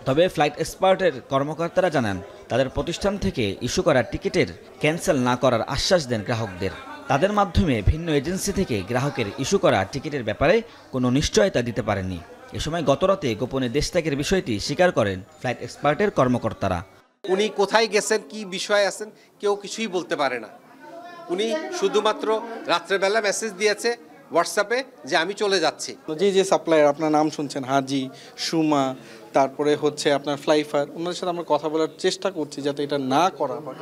Speaker 21: তবে ফ্লাইট এক্সপার্টের কর্মকর্তারা জানান, তাদের প্রতিষ্ঠান থেকে ইস্যু করা টিকিটের ক্যান্সেল না করার আশ্বাস দেন গ্রাহকদের। তাদের মাধ্যমে ভিন্ন এজেন্সি থেকে গ্রাহকের ইস্যু করা টিকিটের ব্যাপারে কোনো নিশ্চয়তা দিতে পারেননি। এ সময় গতরাতে গোপনে দেশ ত্যাগের বিষয়টি স্বীকার করেন ফ্লাইট এক্সপার্টের কর্মকর্তারা।
Speaker 24: উনি কোথায় গেছেন, কি বিষয়ে আছেন, কেউ কিছুই বলতে পারে না। উনি শুধুমাত্র রাত্রেবেলা মেসেজ দিয়েছে হোয়াটসঅ্যাপে যে আমি চলে যাচ্ছি।
Speaker 22: যে সাপ্লায়ার আপনার নাম শুনছেন, হাজি, সুমা, তারপরে হচ্ছে আপনার ফ্লাইফার, ওনাদের সাথে আমরা কথা বলার চেষ্টা করছি যাতে এটা না করা হয়।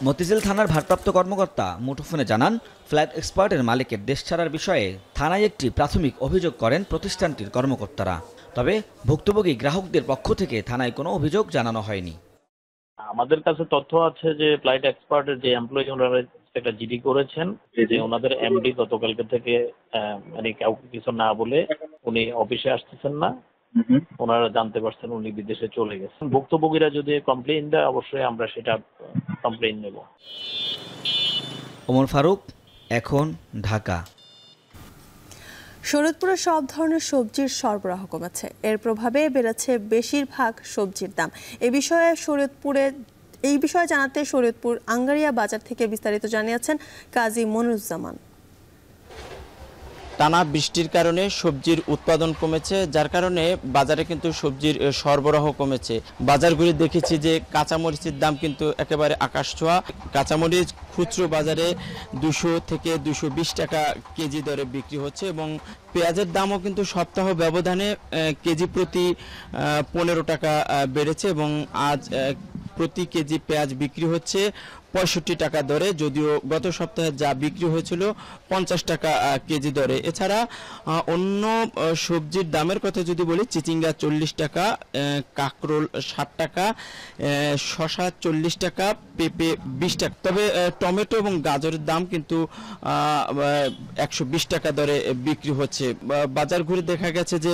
Speaker 21: মতিঝিল থানার ভারপ্রাপ্ত কর্মকর্তা মুঠোফোনে জানান, ফ্লাইট এক্সপার্টের মালিকের দেশ ছাড়ার বিষয়ে থানায় একটি প্রাথমিক অভিযোগ করেন প্রতিষ্ঠানটির কর্মকর্তারা। তবে ভুক্তভোগী গ্রাহকদের পক্ষ থেকে থানায় কোনো অভিযোগ জানানো হয়নি।
Speaker 25: আমাদের কাছে তথ্য আছে যে ফ্লাইট এক্সপার্টের যে এমপ্লয়ি ওনারা একটা জিডি করেছেন, যে ওনাদের এমডি গতকালকে থেকে মানে কাউকে কিছু না বলে উনি অফিসে আসতেছেন না, ওনারা জানতে পারছেন উনি বিদেশে চলে গেছেন। ভুক্তভোগীরা যদি কমপ্লেইন দেয়, অবশ্যই আমরা সেটা কমপ্লেইন নেব।
Speaker 21: ওমর ফারুক, এখন, ঢাকা।
Speaker 1: শরীয়তপুরে সব ধরনের সবজির সরবরাহ কমেছে। এর প্রভাবে বেড়েছে বেশিরভাগ সবজির দাম। এই বিষয়ে জানাতে শরীয়তপুর আঙ্গারিয়া বাজার থেকে বিস্তারিত জানিয়েছেন কাজী মনিরুজ্জামান।
Speaker 26: টানা বৃষ্টির কারণে সবজির উৎপাদন কমেছে, যার কারণে বাজারে কিন্তু সবজির সরবরাহ কমেছে। বাজার ঘুরে দেখেছি যে কাঁচামরিচের দাম কিন্তু একেবারে আকাশ ছোঁয়া। কাঁচামরিচ খুচরো বাজারে 200 থেকে 220 টাকা কেজি দরে বিক্রি হচ্ছে এবং পেঁয়াজের দামও কিন্তু সপ্তাহ ব্যবধানে কেজি প্রতি 15 টাকা বেড়েছে এবং আজ প্রতি কেজি পেঁয়াজ বিক্রি হচ্ছে 65 টাকা দরে, যদিও গত সপ্তাহে যা বিক্রি হয়েছিল 50 টাকা কেজি দরে। এছাড়া অন্য সবজির দামের কথা যদি বলি, চিচিঙ্গা 40 টাকা, কাঁকরোল 60 টাকা, শসা 40 টাকা, পেঁপে 20 টাকা। তবে টমেটো এবং গাজরের দাম কিন্তু 120 টাকা দরে বিক্রি হচ্ছে। বাজার ঘুরে দেখা গেছে যে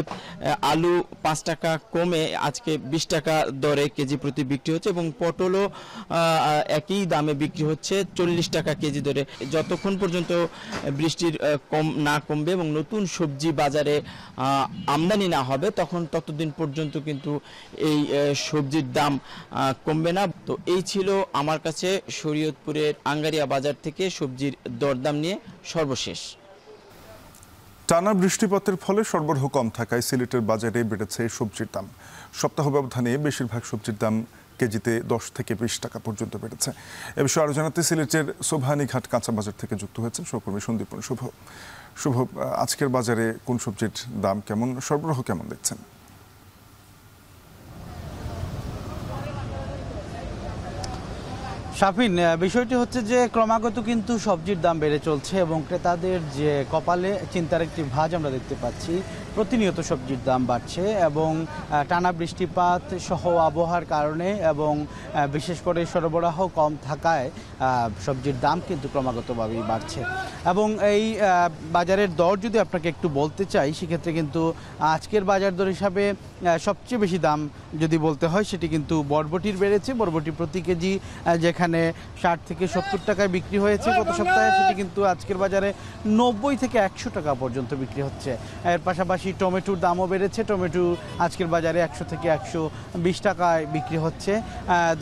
Speaker 26: আলু 5 টাকা কমে আজকে 20 টাকা দরে কেজি প্রতি বিক্রি হচ্ছে এবং পটলও একই দামে বিক্রি হচ্ছে 40 টাকা কেজি দরে। যতক্ষণ পর্যন্ত বৃষ্টির না কমবে এবং নতুন সবজি বাজারে আমদানি না হবে, ততদিন পর্যন্ত কিন্তু এই সবজির দাম কমবে না। তো এই ছিল আমার কাছে শরীয়তপুরের আঙ্গারিয়া বাজার থেকে সবজির দরদাম নিয়ে সর্বশেষ।
Speaker 2: টানা বৃষ্টিপাতের ফলে সরবরাহ কম থাকায় সিলেটের বাজারে বেড়েছে সবজির দাম। সপ্তাহ ব্যবধানে বেশিরভাগ সবজির দাম কেজিতে 10 থেকে 20 টাকা পর্যন্ত বেড়েছে। এ বিষয়ে আরও জানাতে সিলেটের সোভানীঘাট কাঁচা বাজার থেকে যুক্ত হয়েছেন সহকর্মী সন্দীপন শুভ। শুভ, আজকের বাজারে কোন সবজির দাম কেমন, সরবরাহ কেমন দেখছেন?
Speaker 3: শাফিন, বিষয়টি হচ্ছে যে ক্রমাগত কিন্তু সবজির দাম বেড়ে চলছে এবং ক্রেতাদের যে কপালে চিন্তার একটি ভাঁজ আমরা দেখতে পাচ্ছি। প্রতিনিয়ত সবজির দাম বাড়ছে এবং টানা বৃষ্টিপাত সহ আবহাওয়ার কারণে এবং বিশেষ করে সরবরাহ কম থাকায় সবজির দাম কিন্তু ক্রমাগতভাবেই বাড়ছে। এবং এই বাজারের দর যদি আপনাকে একটু বলতে চাই, সেক্ষেত্রে কিন্তু আজকের বাজার দর হিসাবে সবচেয়ে বেশি দাম যদি বলতে হয় সেটি কিন্তু বরবটির বেড়েছে। বরবটি প্রতি কেজি যেখানে 60 থেকে 70 টাকায় বিক্রি হয়েছে গত সপ্তাহে, সেটি কিন্তু আজকের বাজারে 90 থেকে 100 টাকা পর্যন্ত বিক্রি হচ্ছে। এর পাশাপাশি টমেটোর দামও বেড়েছে। টমেটো আজকের বাজারে 100 থেকে 120 টাকায় বিক্রি হচ্ছে।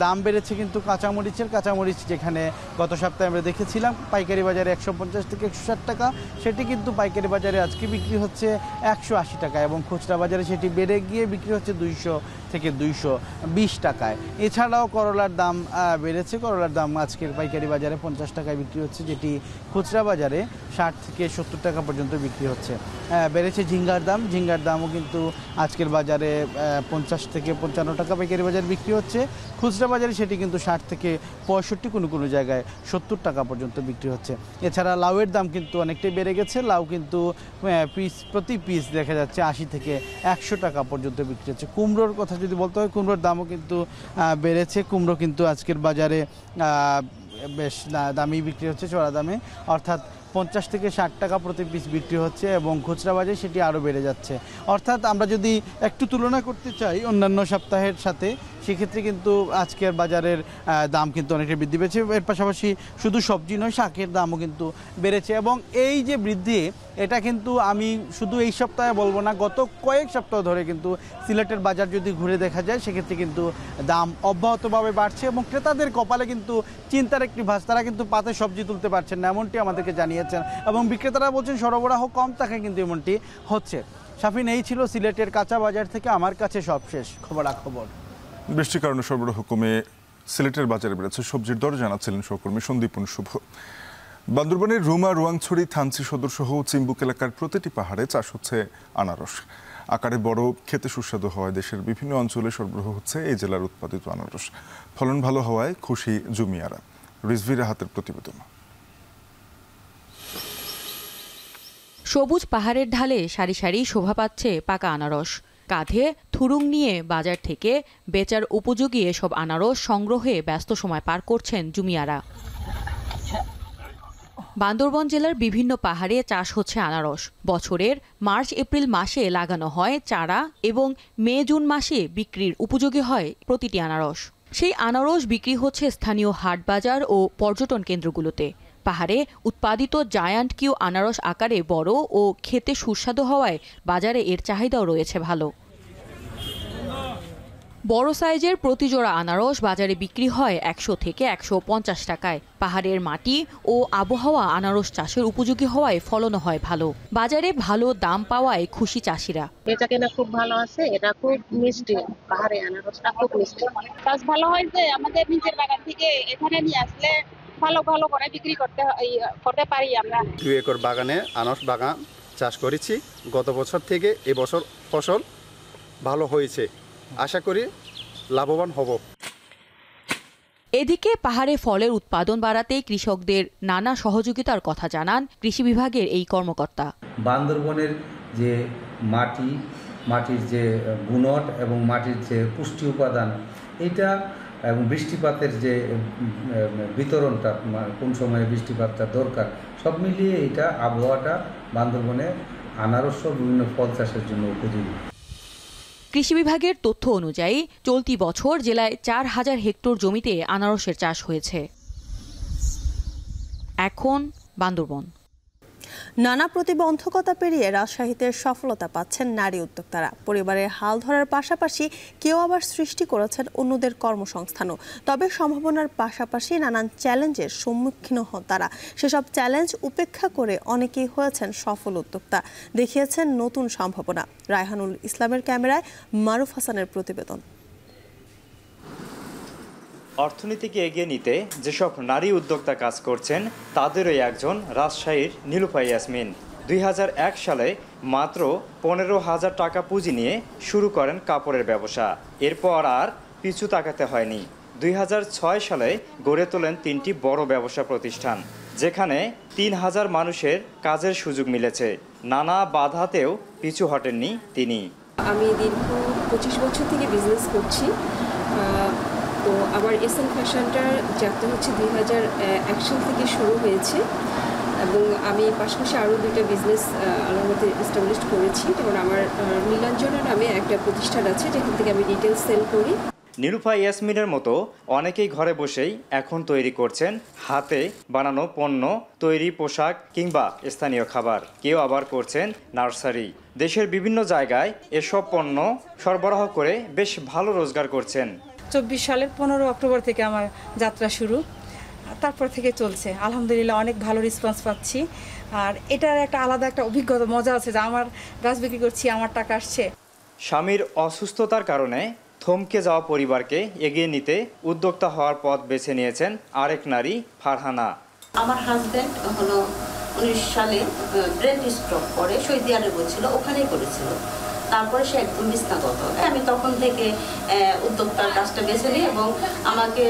Speaker 3: দাম বেড়েছে কিন্তু কাঁচামরিচের। কাঁচামরিচ যেখানে গত সপ্তাহে আমরা দেখেছিলাম পাইকারি বাজারে 150 থেকে 160 টাকা, সেটি কিন্তু পাইকারি বাজারে আজকে বিক্রি হচ্ছে 180 টাকা এবং খুচরা বাজারে সেটি বেড়ে গিয়ে বিক্রি হচ্ছে 200 থেকে 220 টাকায়। এছাড়াও করলার দাম বেড়েছে। করলার দাম আজকের পাইকারি বাজারে 50 টাকায় বিক্রি হচ্ছে, যেটি খুচরা বাজারে 60 থেকে 70 টাকা পর্যন্ত বিক্রি হচ্ছে। বেড়েছে ঝিঙ্গার দাম। ঝিঙ্গার দামও কিন্তু আজকের বাজারে 50 থেকে 55 টাকা পাইকারি বাজারে বিক্রি হচ্ছে। খুচরা বাজারে সেটি কিন্তু 60 থেকে 65, কোনো জায়গায় 70 টাকা পর্যন্ত বিক্রি হচ্ছে। এছাড়া লাউয়ের দাম কিন্তু অনেকটাই বেড়ে গেছে। লাউ কিন্তু প্রতি পিস দেখা যাচ্ছে 80 থেকে 100 টাকা পর্যন্ত বিক্রি হচ্ছে। কুমড়োর কথা যদি বলতে হয়, কুমড়োর দামও কিন্তু বেড়েছে। কুমড়ো কিন্তু আজকের বাজারে বেশ দামি বিক্রি হচ্ছে, চড়া দামে, অর্থাৎ 50 থেকে 60 টাকা প্রতি পিস বিক্রি হচ্ছে এবং খুচরা বাজারে সেটি আরও বেড়ে যাচ্ছে। অর্থাৎ আমরা যদি একটু তুলনা করতে চাই অন্যান্য সপ্তাহের সাথে, সেক্ষেত্রে কিন্তু আজকের বাজারের দাম কিন্তু অনেকটা বৃদ্ধি পেয়েছে। এর পাশাপাশি শুধু সবজি নয়, শাকের দামও কিন্তু বেড়েছে। এবং এই যে বৃদ্ধি, এটা কিন্তু আমি শুধু এই সপ্তাহে বলবো না, গত কয়েক সপ্তাহ ধরে কিন্তু সিলেটের বাজার যদি ঘুরে দেখা যায়, সেক্ষেত্রে কিন্তু দাম অব্যাহতভাবে বাড়ছে এবং ক্রেতাদের কপালে কিন্তু চিন্তার একটি ভাঁজ। তারা কিন্তু পাতে সবজি তুলতে পারছেন না, এমনটি আমাদেরকে জানিয়েছেন এবং বিক্রেতারা বলছেন সরবরাহ কম থাকায় কিন্তু এমনটি হচ্ছে। শাফিন, এই ছিল সিলেটের কাঁচা বাজার থেকে আমার কাছে সবশেষ খবরাখবর।
Speaker 2: বৃষ্টির কারণে সরবরাহ কমে সিলেটের বাজারে বেড়েছে সবজির দর, জানাচ্ছিলেন সহকর্মী সন্দীপন শুভ। বান্দরবানের রুমা, রোয়াংছড়ি, থানচি সদর সহ চিম্বুক এলাকার প্রতিটি পাহাড়ে চাষ হচ্ছে আনারস। আকারে বড়, খেতে সুস্বাদু হওয়ায় দেশের বিভিন্ন অঞ্চলে সরবরাহ হচ্ছে এই জেলার উৎপাদিত আনারস। ফলন ভালো হওয়ায় খুশি জুমিয়ারা। রিজভির হাতের প্রতিবেদন।
Speaker 4: সবুজ পাহাড়ের ঢালে সারি সারি শোভা পাচ্ছে পাকা আনারস। কাঁধে থুরুং নিয়ে বাজার থেকে বেচার উপযোগী এসব আনারস সংগ্রহে ব্যস্ত সময় পার করছেন জুমিয়ারা। বান্দরবান জেলার বিভিন্ন পাহাড়ে চাষ হচ্ছে আনারস। বছরের মার্চ এপ্রিল মাসে লাগানো হয় চারা এবং মে জুন মাসে বিক্রির উপযোগী হয় প্রতিটি আনারস। সেই আনারস বিক্রি হচ্ছে স্থানীয় হাট বাজার ও পর্যটন কেন্দ্রগুলোতে। পাহাড়ে উৎপাদিত জায়ান্ট কিউ আনারস আকারে বড় ও খেতে সুস্বাদু হওয়ায় বাজারে এর চাহিদাও রয়েছে ভালো। বড় সাইজের প্রতি জোড়া আনারস বাজারে বিক্রি হয় 100 থেকে 150 টাকায়। পাহাড়ের মাটি ও আবহাওয়া আনারস চাষের উপযোগী হওয়ায় ফলনও হয় ভালো। বাজারে ভালো দাম পাওয়ায় খুশি চাষিরা।
Speaker 5: বেচাকেনা খুব ভালো আছে, এটা খুব মিষ্টি, পাহাড়ে আনারসটা খুব মিষ্টি। চাষ ভালো হয়েছে, আমাদের নিজের বাগান থেকে এখানে নিয়ে আসলে ভালো ভালো করে বিক্রি করতে পারি আমরা।
Speaker 6: 2 একর বাগানে আনারস বাগান চাষ করেছি। গত বছর থেকে এবছর ফসল ভালো হয়েছে, আশা করি লাভবান হব।
Speaker 4: এদিকে পাহাড়ে ফলের উৎপাদন বাড়াতে কৃষকদের নানা সহযোগিতার কথা জানান কৃষি বিভাগের এই কর্মকর্তা।
Speaker 8: বান্দরবনের যে মাটির যে গুণট এবং মাটির যে পুষ্টি উপাদান, এটা এবং বৃষ্টিপাতের যে বিতরণটা, কোন সময়ে বৃষ্টিপাতটা দরকার, সব মিলিয়ে এটা আবহাওয়াটা বান্দরবনে আনারস বিভিন্ন ফল চাষের জন্য উপযোগী।
Speaker 4: কৃষি বিভাগের তথ্য অনুযায়ী চলতি বছর জেলায় 4000 হেক্টর জমিতে আনারসের চাষ হয়েছে। এখন বান্দরবন।
Speaker 1: নানা প্রতিবন্ধকতা পেরিয়ে রাজশাহীতে সফলতা পাচ্ছেন নারী উদ্যোক্তারা। পরিবারের হাল ধরার পাশাপাশি কেউ আবার সৃষ্টি করেছেন অন্যদের কর্মসংস্থানও। তবে সম্ভাবনার পাশাপাশি নানান চ্যালেঞ্জের সম্মুখীন হন তারা। সেসব চ্যালেঞ্জ উপেক্ষা করে অনেকেই হয়েছেন সফল উদ্যোক্তা, দেখিয়েছেন নতুন সম্ভাবনা। রায়হানুল ইসলামের ক্যামেরায় মারুফ হাসানের প্রতিবেদন।
Speaker 9: অর্থনীতিকে এগিয়ে নিতে যেসব নারী উদ্যোক্তা কাজ করছেন তাদেরই একজন রাজশাহীর নীলুফা ইয়াসমিন। 2001 সালে মাত্র 15,000 টাকা পুঁজি নিয়ে শুরু করেন কাপড়ের ব্যবসা। এরপর আর পিছু তাকাতে হয়নি। 2006 সালে গড়ে তোলেন 3টি বড় ব্যবসা প্রতিষ্ঠান, যেখানে 3000 মানুষের কাজের সুযোগ মিলেছে। নানা বাধাতেও পিছু হটেননি তিনি।
Speaker 7: আমি দীর্ঘ 25 বছর থেকে বিজনেস করছি। তো আমার এসএন ফ্যাশনটার যাত্রা হচ্ছে 2001 সাল থেকে শুরু হয়েছে এবং আমি পাশাপাশি আরও 2টা বিজনেস আমার মধ্যে এস্টাবলিশ করেছি। যেমন আমার নীলাঞ্জনা নামে একটা প্রতিষ্ঠান আছে যেখান থেকে আমি রিটেল সেল করি।
Speaker 9: নীলুফা ইয়াসমিনের মতো অনেকেই ঘরে বসেই এখন তৈরি করছেন হাতে বানানো পণ্য, তৈরি পোশাক কিংবা স্থানীয় খাবার। কেউ আবার করছেন নার্সারি। দেশের বিভিন্ন জায়গায় এসব পণ্য সরবরাহ করে বেশ ভালো রোজগার করছেন।
Speaker 10: 24 সালের 15 অক্টোবর থেকে আমার যাত্রা শুরু, তারপর থেকে চলছে। আলহামদুলিল্লাহ অনেক ভালো রেসপন্স পাচ্ছি। আর এটার একটা আলাদা একটা অভিজ্ঞতা, মজা আছে যে আমার গাছ বিক্রি করছি, আমার টাকা আসছে।
Speaker 9: স্বামীর অসুস্থতার কারণে থমকে যাওয়া পরিবারকে এগিয়ে নিতে উদ্যোক্তা হওয়ার পথ বেছে নিয়েছেন আরেক নারী ফারহানা।
Speaker 11: আমার হাজব্যান্ড হলো 19 সালে ব্রেন স্ট্রোক করে সৌদি আরবে ছিল, ওখানেই করেছিল। তারপরে সে একদম বিছনাগত। আমি তখন থেকে উদ্যোক্তার কাজটা বেছে নিই এবং আমাকে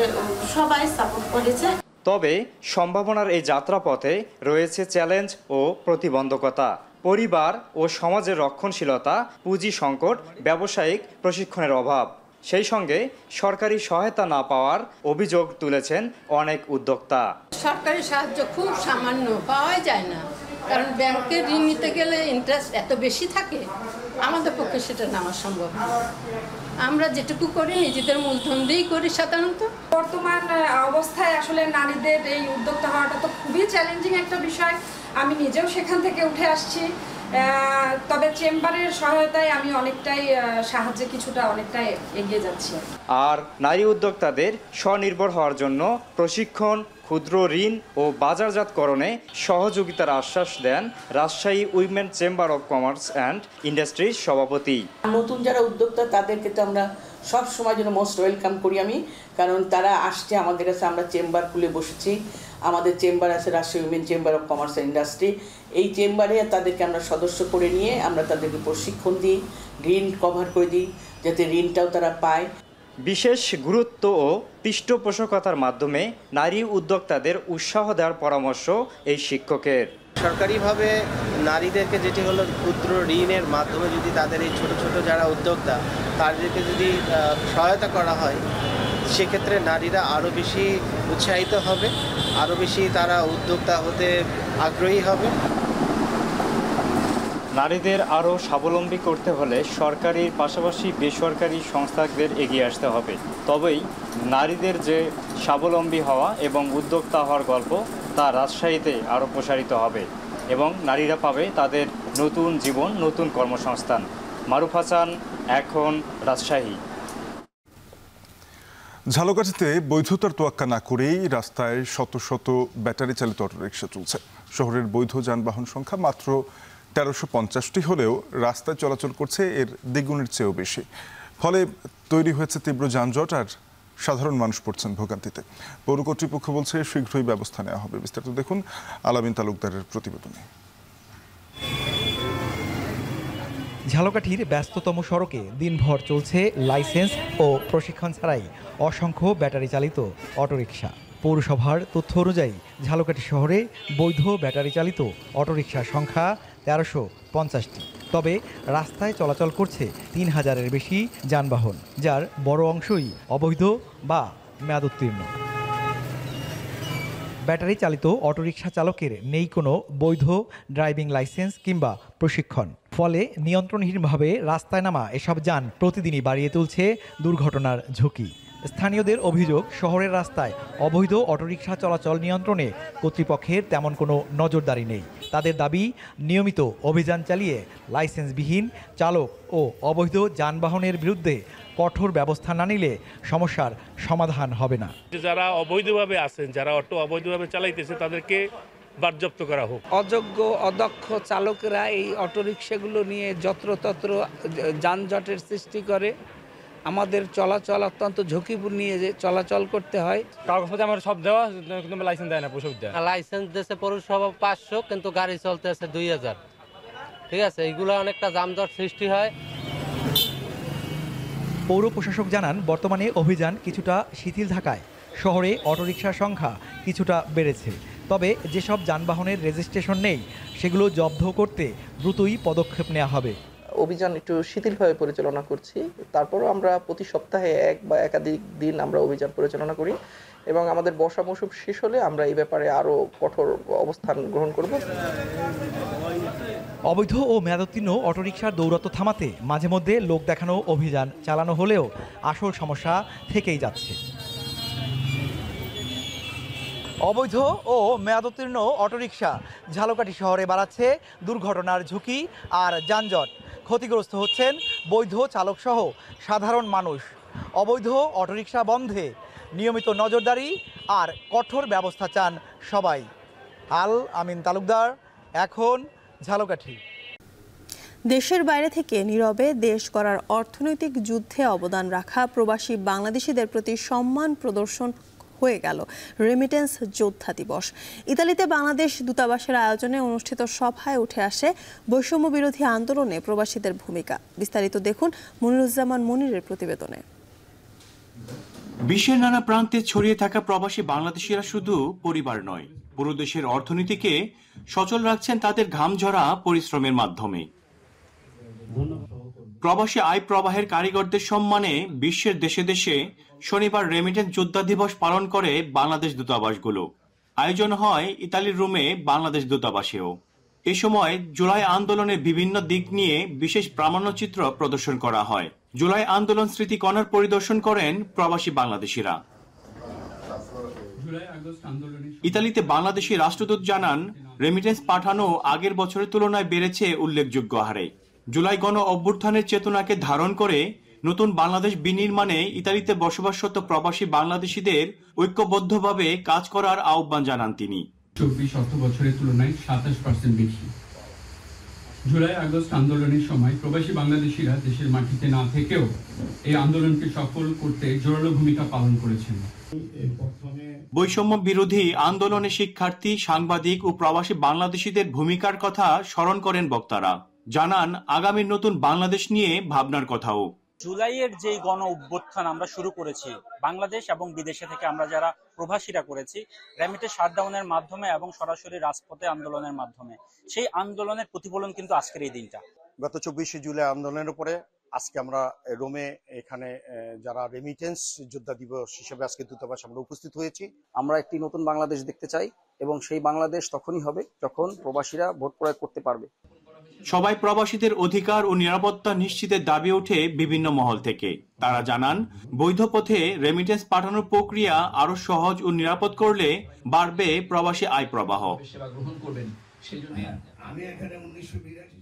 Speaker 11: সবাই সাপোর্ট করেছে।
Speaker 9: তবে সম্ভাবনার এই যাত্রাপথে রয়েছে চ্যালেঞ্জ ও প্রতিবন্ধকতা। পরিবার ও সমাজের রক্ষণশীলতা, পুঁজি সংকট, ব্যবসায়িক প্রশিক্ষণের অভাব, সেই সঙ্গে সরকারি সহায়তা না পাওয়ার অভিযোগ তুলেছেন অনেক উদ্যোক্তা।
Speaker 12: সরকারি সাহায্য খুব সামান্য, পাওয়া যায় না, কারণ ব্যাংকের ঋণ নিতে গেলে ইন্টারেস্ট এত বেশি থাকে, আমাদের পক্ষে সেটা নেওয়া সম্ভব না। আমরা যেটুকু করি নিজেদের মূলধন দিয়েই করি সাধারণত।
Speaker 13: বর্তমান অবস্থায় আসলে নারীদের এই উদ্যোক্তা হওয়াটা তো খুবই চ্যালেঞ্জিং একটা বিষয়। আমি নিজেও সেখান থেকে উঠে আসছি, তবে চেম্বারের সহায়তায় আমি অনেকটাই সাহায্যে কিছুটা অনেকটাই এগিয়ে যাচ্ছি।
Speaker 9: আর নারী উদ্যোক্তাদের স্বনির্ভর হওয়ার জন্য প্রশিক্ষণ, ক্ষুদ্র ঋণ ও বাজারজাতকরণে সহযোগিতার আশ্বাস দেন Rajshahi women chamber of commerce and industries সভাপতি।
Speaker 15: নতুন যারা উদ্যোক্তা তাদেরকে তো আমরা সব সময় জন্য মোস্ট ওয়েলকাম করি আমি, কারণ তারা আসছে আমাদের কাছে। আমরা চেম্বার খুলে বসেছি, আমাদের চেম্বার আছে Rajshahi women chamber of commerce and industry. এই চেম্বারে তাদেরকে আমরা সদস্য করে নিয়ে আমরা তাদেরকে প্রশিক্ষণ দিই, ঋণ কভার করে দিই, যাতে ঋণটাও তারা পায়।
Speaker 9: বিশেষ গুরুত্ব ও পৃষ্ঠপোষকতার মাধ্যমে নারী উদ্যোক্তাদের উৎসাহ দেওয়ার পরামর্শ এই শিক্ষকের।
Speaker 27: সরকারিভাবে নারীদেরকে যেটি হলো ক্ষুদ্র ঋণের মাধ্যমে যদি তাদের এই ছোট ছোট যারা উদ্যোক্তা তাদেরকে যদি সহায়তা করা হয়, সেক্ষেত্রে নারীরা আরও বেশি উৎসাহিত হবে, আরও বেশি তারা উদ্যোক্তা হতে আগ্রহী হবে।
Speaker 9: নারীদের আরও স্বাবলম্বী করতে হলে সরকারির পাশাপাশি বেসরকারি সংস্থাদের এগিয়ে আসতে হবে। তবেই নারীদের যে স্বাবলম্বী হওয়া এবং উদ্যোক্তা হওয়ার গল্প তা রাজশাহীতে আরও প্রসারিত হবে এবং নারীরা পাবে তাদের নতুন জীবন, নতুন কর্মসংস্থান। মারুফ হাসান, এখন, রাজশাহী।
Speaker 2: ঝালকাঠিতে বৈধতার তোয়াক্কা না করেই রাস্তায় শত শত ব্যাটারি চালিত অটোরিকশা চলছে। শহরের বৈধ যানবাহন সংখ্যা মাত্র 1350টি হলেও রাস্তায় চলাচল করছে এর দ্বিগুণের চেয়েও বেশি। ফলে তৈরি হয়েছে তীব্র যানজট আর সাধারণ মানুষ পড়ছেন ভোগান্তিতে। পৌর কর্তৃপক্ষ বলছে শীঘ্রই ব্যবস্থা নেওয়া হবে। বিস্তারিত দেখুন আলামিন তালুকদারের প্রতিবেদনে।
Speaker 28: ঝালকাঠির ব্যস্ততম সড়কে দিনভর চলছে লাইসেন্স ও প্রশিক্ষণ ছাড়াই অসংখ্য ব্যাটারি চালিত অটোরিকশা। পৌরসভার তথ্য অনুযায়ী ঝালকাঠি শহরে বৈধ ব্যাটারি চালিত অটোরিকশার সংখ্যা 1350টি। তবে রাস্তায় চলাচল করছে 3000-এর বেশি যানবাহন, যার বড় অংশই অবৈধ বা মেয়াদোত্তীর্ণ। ব্যাটারি চালিত অটোরিকশা চালকের নেই কোনো বৈধ ড্রাইভিং লাইসেন্স কিংবা প্রশিক্ষণ। ফলে নিয়ন্ত্রণহীনভাবে রাস্তায় নামা এসব যান প্রতিদিনই বাড়িয়ে তুলছে দুর্ঘটনার ঝুঁকি। স্থানীয়দের অভিযোগ, শহরের রাস্তায় অবৈধ অটোরিকশা চলাচল নিয়ন্ত্রণে কর্তৃপক্ষের তেমন কোনো নজরদারি নেই। তাদের দাবি, নিয়মিত অভিযান চালিয়ে লাইসেন্সবিহীন চালক ও অবৈধ যানবাহনের বিরুদ্ধে কঠোর ব্যবস্থা না নিলে সমস্যার সমাধান হবে না।
Speaker 29: যারা অবৈধভাবে আছেন, যারা অটো অবৈধভাবে চালাইতেছে, তাদেরকে বাজেয়াপ্ত করা হোক।
Speaker 13: অযোগ্য অদক্ষ চালকেরা এই অটোরিকশাগুলো নিয়ে যত্রতত্র যানজটের সৃষ্টি করে। আমাদের চলাচল অত্যন্ত ঝুঁকিপূর্ণ নিয়ে যে চলাচল করতে হয়।
Speaker 29: কাগজপত্র আমার সব দেওয়া, কিন্তু লাইসেন্স দেয় না পৌরসভা।
Speaker 30: লাইসেন্স দিয়েছে পৌরসভা 500, কিন্তু গাড়ি চলতেছে 2000। ঠিক আছে, এইগুলো অনেকটা যানজট সৃষ্টি হয়।
Speaker 28: পৌর প্রশাসক জানান, বর্তমানে অভিযান কিছুটা শিথিল থাকায় শহরে অটোরিকশার সংখ্যা কিছুটা বেড়েছে। তবে যেসব যানবাহনের রেজিস্ট্রেশন নেই সেগুলো জব্দ করতে দ্রুতই পদক্ষেপ নেওয়া হবে।
Speaker 14: অভিযান একটু শিথিলভাবে পরিচালনা করছি, তারপরও আমরা প্রতি সপ্তাহে এক বা একাধিক দিন আমরা অভিযান পরিচালনা করি এবং আমাদের বর্ষা মৌসুম শেষ হলে আমরা এই ব্যাপারে আরও কঠোর অবস্থান গ্রহণ করব।
Speaker 28: অবৈধ ও মেয়াদোত্তীর্ণ অটোরিকশার দৌরাত্ম্য থামাতে মাঝে মধ্যে লোক দেখানো অভিযান চালানো হলেও আসল সমস্যা থেকেই যাচ্ছে। অবৈধ ও মেয়াদোত্তীর্ণ অটোরিকশা ঝালকাঠি শহরে বাড়াচ্ছে দুর্ঘটনার ঝুঁকি আর যানজট। ক্ষতিগ্রস্ত হচ্ছেন বৈধ চালকসহ সাধারণ মানুষ। অবৈধ অটোরিকশা বন্ধে নিয়মিত নজরদারি আর কঠোর ব্যবস্থা চান সবাই। আল আমিন তালুকদার, এখন ঝালকাঠি।
Speaker 1: দেশের বাইরে থেকে নীরবে দেশ গড়ার অর্থনৈতিক যুদ্ধে অবদান রাখা প্রবাসী বাংলাদেশিদের প্রতি সম্মান প্রদর্শন হয়ে গেল রেমিটেন্স যোদ্ধা দিবস। ইতালিতে বাংলাদেশ দূতাবাসের আয়োজনে অনুষ্ঠিত সভায় উঠে আসে বৈষম্য বিরোধী আন্দোলনে প্রবাসীদের ভূমিকা। বিস্তারিত দেখুন মনিরুজ্জামান মনিরের প্রতিবেদনে।
Speaker 16: বিশ্বের নানা প্রান্তে ছড়িয়ে থাকা প্রবাসী বাংলাদেশিরা শুধু পরিবার নয়, পুরো দেশের অর্থনীতিকে সচল রাখছেন তাদের ঘামঝরা পরিশ্রমের মাধ্যমে। প্রবাসী আয় প্রবাহের কারিগরদের সম্মানে বিশ্বের দেশে দেশে শনিবার রেমিটেন্স যোদ্ধা দিবস পালন করে বাংলাদেশ দূতাবাসগুলো। আয়োজন হয় ইতালির রোমে বাংলাদেশ দূতাবাসেও। এ সময় জুলাই আন্দোলনের বিভিন্ন দিক নিয়ে বিশেষ প্রামাণ্যচিত্র প্রদর্শন করা হয়। জুলাই আন্দোলন স্মৃতি কর্নার পরিদর্শন করেন প্রবাসী বাংলাদেশিরা। ইতালিতে বাংলাদেশি রাষ্ট্রদূত জানান, রেমিটেন্স পাঠানো আগের বছরের তুলনায় বেড়েছে উল্লেখযোগ্য হারে। জুলাই গণ অভ্যুত্থানের চেতনাকে ধারণ করে নতুন বাংলাদেশ বিনির্মাণে ইতালিতে বসবাসরত প্রবাসী বাংলাদেশিদের ঐক্যবদ্ধভাবে কাজ করার আহ্বান জানান তিনি।
Speaker 17: 24 অর্থ বছরের তুলনায় 27% বেশি। জুলাই আগস্ট আন্দোলনের সময় প্রবাসী বাংলাদেশিরা দেশের মাটিতে না থেকেও এই আন্দোলনকে সফল করতে জোরালো ভূমিকা পালন করেছেন।
Speaker 16: বৈষম্য বিরোধী আন্দোলনে শিক্ষার্থী, সাংবাদিক ও প্রবাসী বাংলাদেশিদের ভূমিকার কথা স্মরণ করেন বক্তারা। জানান, আগামী নতুন বাংলাদেশ নিয়ে ভাবনার কথাও।
Speaker 18: জুলাইয়ের যে গণ অভ্যুত্থান আমরা শুরু করেছি বাংলাদেশ এবং বিদেশে থেকে আমরা যারা প্রবাসীরা করেছি, রেমিটেন্স শাটডাউনের মাধ্যমে এবং সরাসরি রাজপথে আন্দোলনের মাধ্যমে, সেই আন্দোলনের প্রতিফলন কিন্তু আজকের এই দিনটা।
Speaker 19: গত 24শে জুলাই আন্দোলনের উপরে আজকে আমরা রোমে এখানে যারা রেমিটেন্স যোদ্ধা দিবস হিসেবে আজকে দূতাবাস আমরা উপস্থিত হয়েছি।
Speaker 20: আমরা একটি নতুন বাংলাদেশ দেখতে চাই এবং সেই বাংলাদেশ তখনই হবে যখন প্রবাসীরা ভোট প্রয়োগ করতে পারবে।
Speaker 16: সবাই প্রবাসীদের অধিকার ও নিরাপত্তা নিশ্চিতের দাবি ওঠে বিভিন্ন মহল থেকে। তারা জানান, বৈধ পথে রেমিটেন্স পাঠানোর প্রক্রিয়া আরো সহজ ও নিরাপদ করলে বাড়বে প্রবাসী আয় প্রবাহ।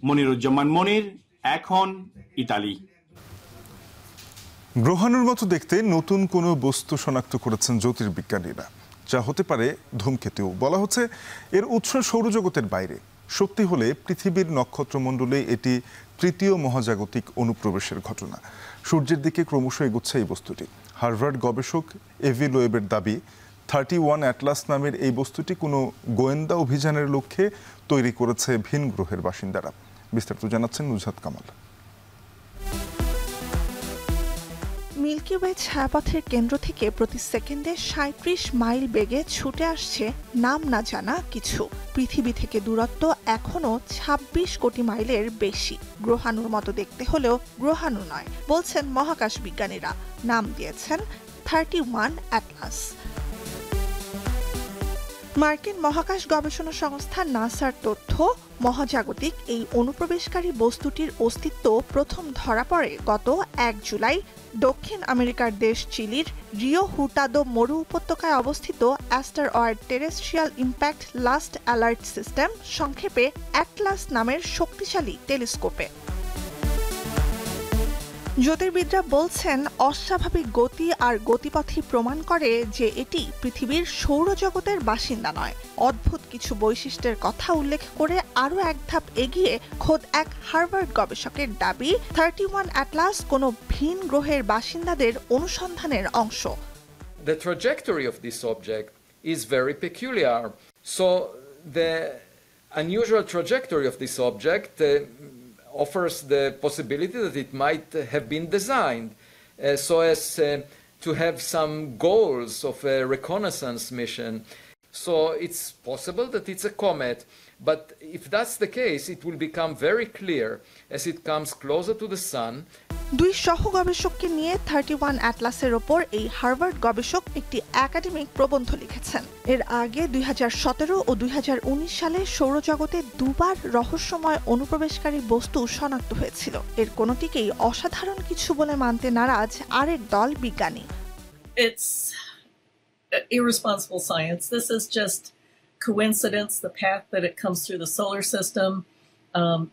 Speaker 16: মনিরুজ্জামান মনির, এখন ইতালি।
Speaker 2: গ্রহাণুর মতো দেখতে নতুন কোনো বস্তু শনাক্ত করেছেন জ্যোতির্বিজ্ঞানীরা, যা হতে পারে ধূমকেতু। বলা হচ্ছে এর উৎস সৌরজগতের বাইরে। সত্যি হলে পৃথিবীর নক্ষত্রমণ্ডলে এটি তৃতীয় মহাজাগতিক অনুপ্রবেশের ঘটনা। সূর্যের দিকে ক্রমশ এগুচ্ছে এই বস্তুটি। হার্ভার্ড গবেষক এভি লোয়েবের দাবি, 31 অ্যাটলাস নামের এই বস্তুটি কোনো গোয়েন্দা অভিযানের লক্ষ্যে তৈরি করেছে ভিন গ্রহের বাসিন্দারা। বিস্তারিত জানাচ্ছেন নুজহাত কামাল।
Speaker 22: মিল্কি ওয়ে ছায়াপথের কেন্দ্র থেকে প্রতি সেকেন্ডে 37 মাইল বেগে ছুটে আসছে নাম না জানা কিছু। পৃথিবী থেকে দূরত্ব এখনো 26 কোটি মাইলের বেশি। গ্রহাণুর মতো দেখতে হলেও গ্রহাণু নয় বলছেন মহাকাশ বিজ্ঞানীরা। নাম দিয়েছেন 31 অ্যাটলাস। মার্কিন মহাকাশ গবেষণা সংস্থা নাসার তথ্য, মহাজাগতিক এই অনুপ্রবেশকারী বস্তুটির অস্তিত্ব প্রথম ধরা পড়ে গত 1 জুলাই দক্ষিণ আমেরিকার দেশ চিলির রিও হুটাদো মরু উপত্যকায় অবস্থিত asteroid terrestrial impact last alert system, সংক্ষেপে অ্যাটলাস নামের শক্তিশালী টেলিস্কোপে। জ্যোতির্বিদরা বলছেন, অস্বাভাবিক গতি আর গতিপথই প্রমাণ করে যে এটি পৃথিবীর সৌরজগতের বাসিন্দা নয়। অদ্ভুত কিছু বৈশিষ্ট্যের কথা উল্লেখ করে আরও এক ধাপ এগিয়ে খোদ এক হার্ভার্ড গবেষকের দাবি, 31 অ্যাটলাস কোনো ভিন গ্রহের বাসিন্দাদের অনুসন্ধানের অংশ।
Speaker 23: The trajectory of this object is very peculiar. So the unusual trajectory of this object offers the possibility that it might have been designed so as to have some goals of a reconnaissance mission. So it's possible that it's a comet, but if that's the case, it will become very clear as it comes closer to the sun.
Speaker 22: দুই সহ গবেষককে নিয়ে 31 অ্যাটলাসের ওপর এই Harvard গবেষক একটি academic প্রবন্ধ লিখেছেন। এর আগে 2017 ও 2019 সালে সৌরজগতে দুবার রহস্যময় অনুপ্রবেশকারী বস্তু শনাক্ত হয়েছিল। এর কোনোটিকেই অসাধারণ কিছু বলে মানতে নারাজ আরেক দল বিজ্ঞানী।
Speaker 3: It's irresponsible science. This is just coincidence, the path that it comes through the solar system.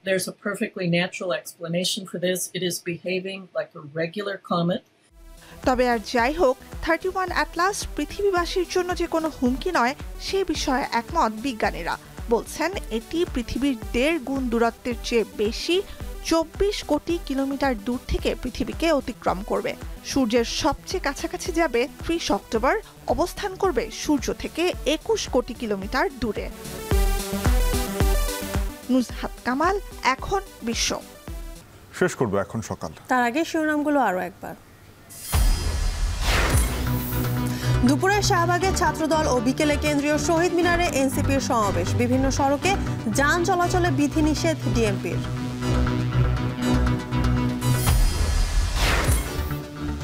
Speaker 3: There's a perfectly natural explanation for this. It is behaving like a regular comet.
Speaker 22: তবে আর যাই হোক 31 অ্যাটলাস পৃথিবীবাসীর জন্য যে কোনো হুমকি নয় সে বিষয়ে একমত বিজ্ঞানীরা। বলছেন এটি পৃথিবীর 1.5 গুণ দূরত্বের চেয়ে বেশি 24 কোটি কিলোমিটার দূর থেকে পৃথিবীকে অতিক্রম করবে। সূর্যের সবচেয়ে কাছাকাছি যাবে 30 অক্টোবর, অবস্থান করবে সূর্য থেকে 21 কোটি কিলোমিটার দূরে। নুজহাত কামাল, এখন বিশ্ব।
Speaker 2: শেষ করব এখন সকাল।
Speaker 1: তার আগে শিরোনামগুলো আরো একবার। দুপুরে শাহবাগে ছাত্রদল ও বিকেলে কেন্দ্রীয় শহীদ মিনারে এনসিপির সমাবেশ, বিভিন্ন সড়কে যান চলাচলে বিধিনিষেধ ডিএমপির।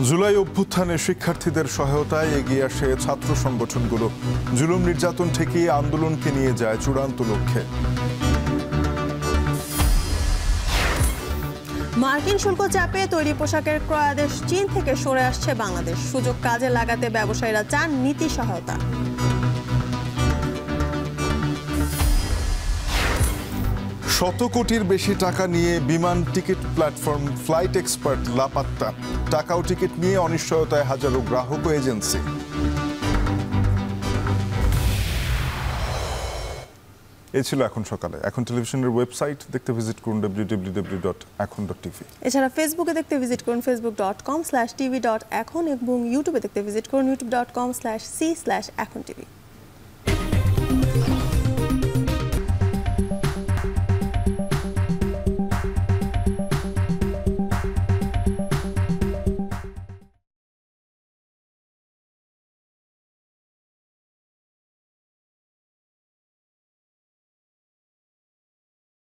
Speaker 2: জুলাই অভ্যুত্থানে শিক্ষার্থীদের সহায়তায় এগিয়ে আসে ছাত্র সংগঠনগুলো। জুলুম নির্যাতন থেকে আন্দোলনকে নিয়ে যায় চূড়ান্ত লক্ষ্যে।
Speaker 1: মার্কিন শুল্ক চাপে তৈরি পোশাকের ক্রয়াদেশ চীন থেকে সরে আসছে বাংলাদেশ। সুযোগ কাজে লাগাতে ব্যবসায়ীরা চান নীতি সহায়তা।
Speaker 2: শত কোটির বেশি টাকা নিয়ে বিমান টিকিট প্ল্যাটফর্ম ফ্লাইট এক্সপার্ট লাপাত্তা। টাকা ও টিকিট নিয়ে অনিশ্চয়তায় হাজারো গ্রাহক ও এজেন্সি। এই ছিল এখন সকালে। এখন টেলিভিশনের ওয়েবসাইট দেখতে ভিজিট করুন www.ekhon.tv।
Speaker 1: এছাড়া ফেসবুকে দেখতে ভিজিট করুন facebook.com/tv.ekhon এবং ইউটিউবে দেখতে ভিজিট করুন youtube.com/c/ekhon tv।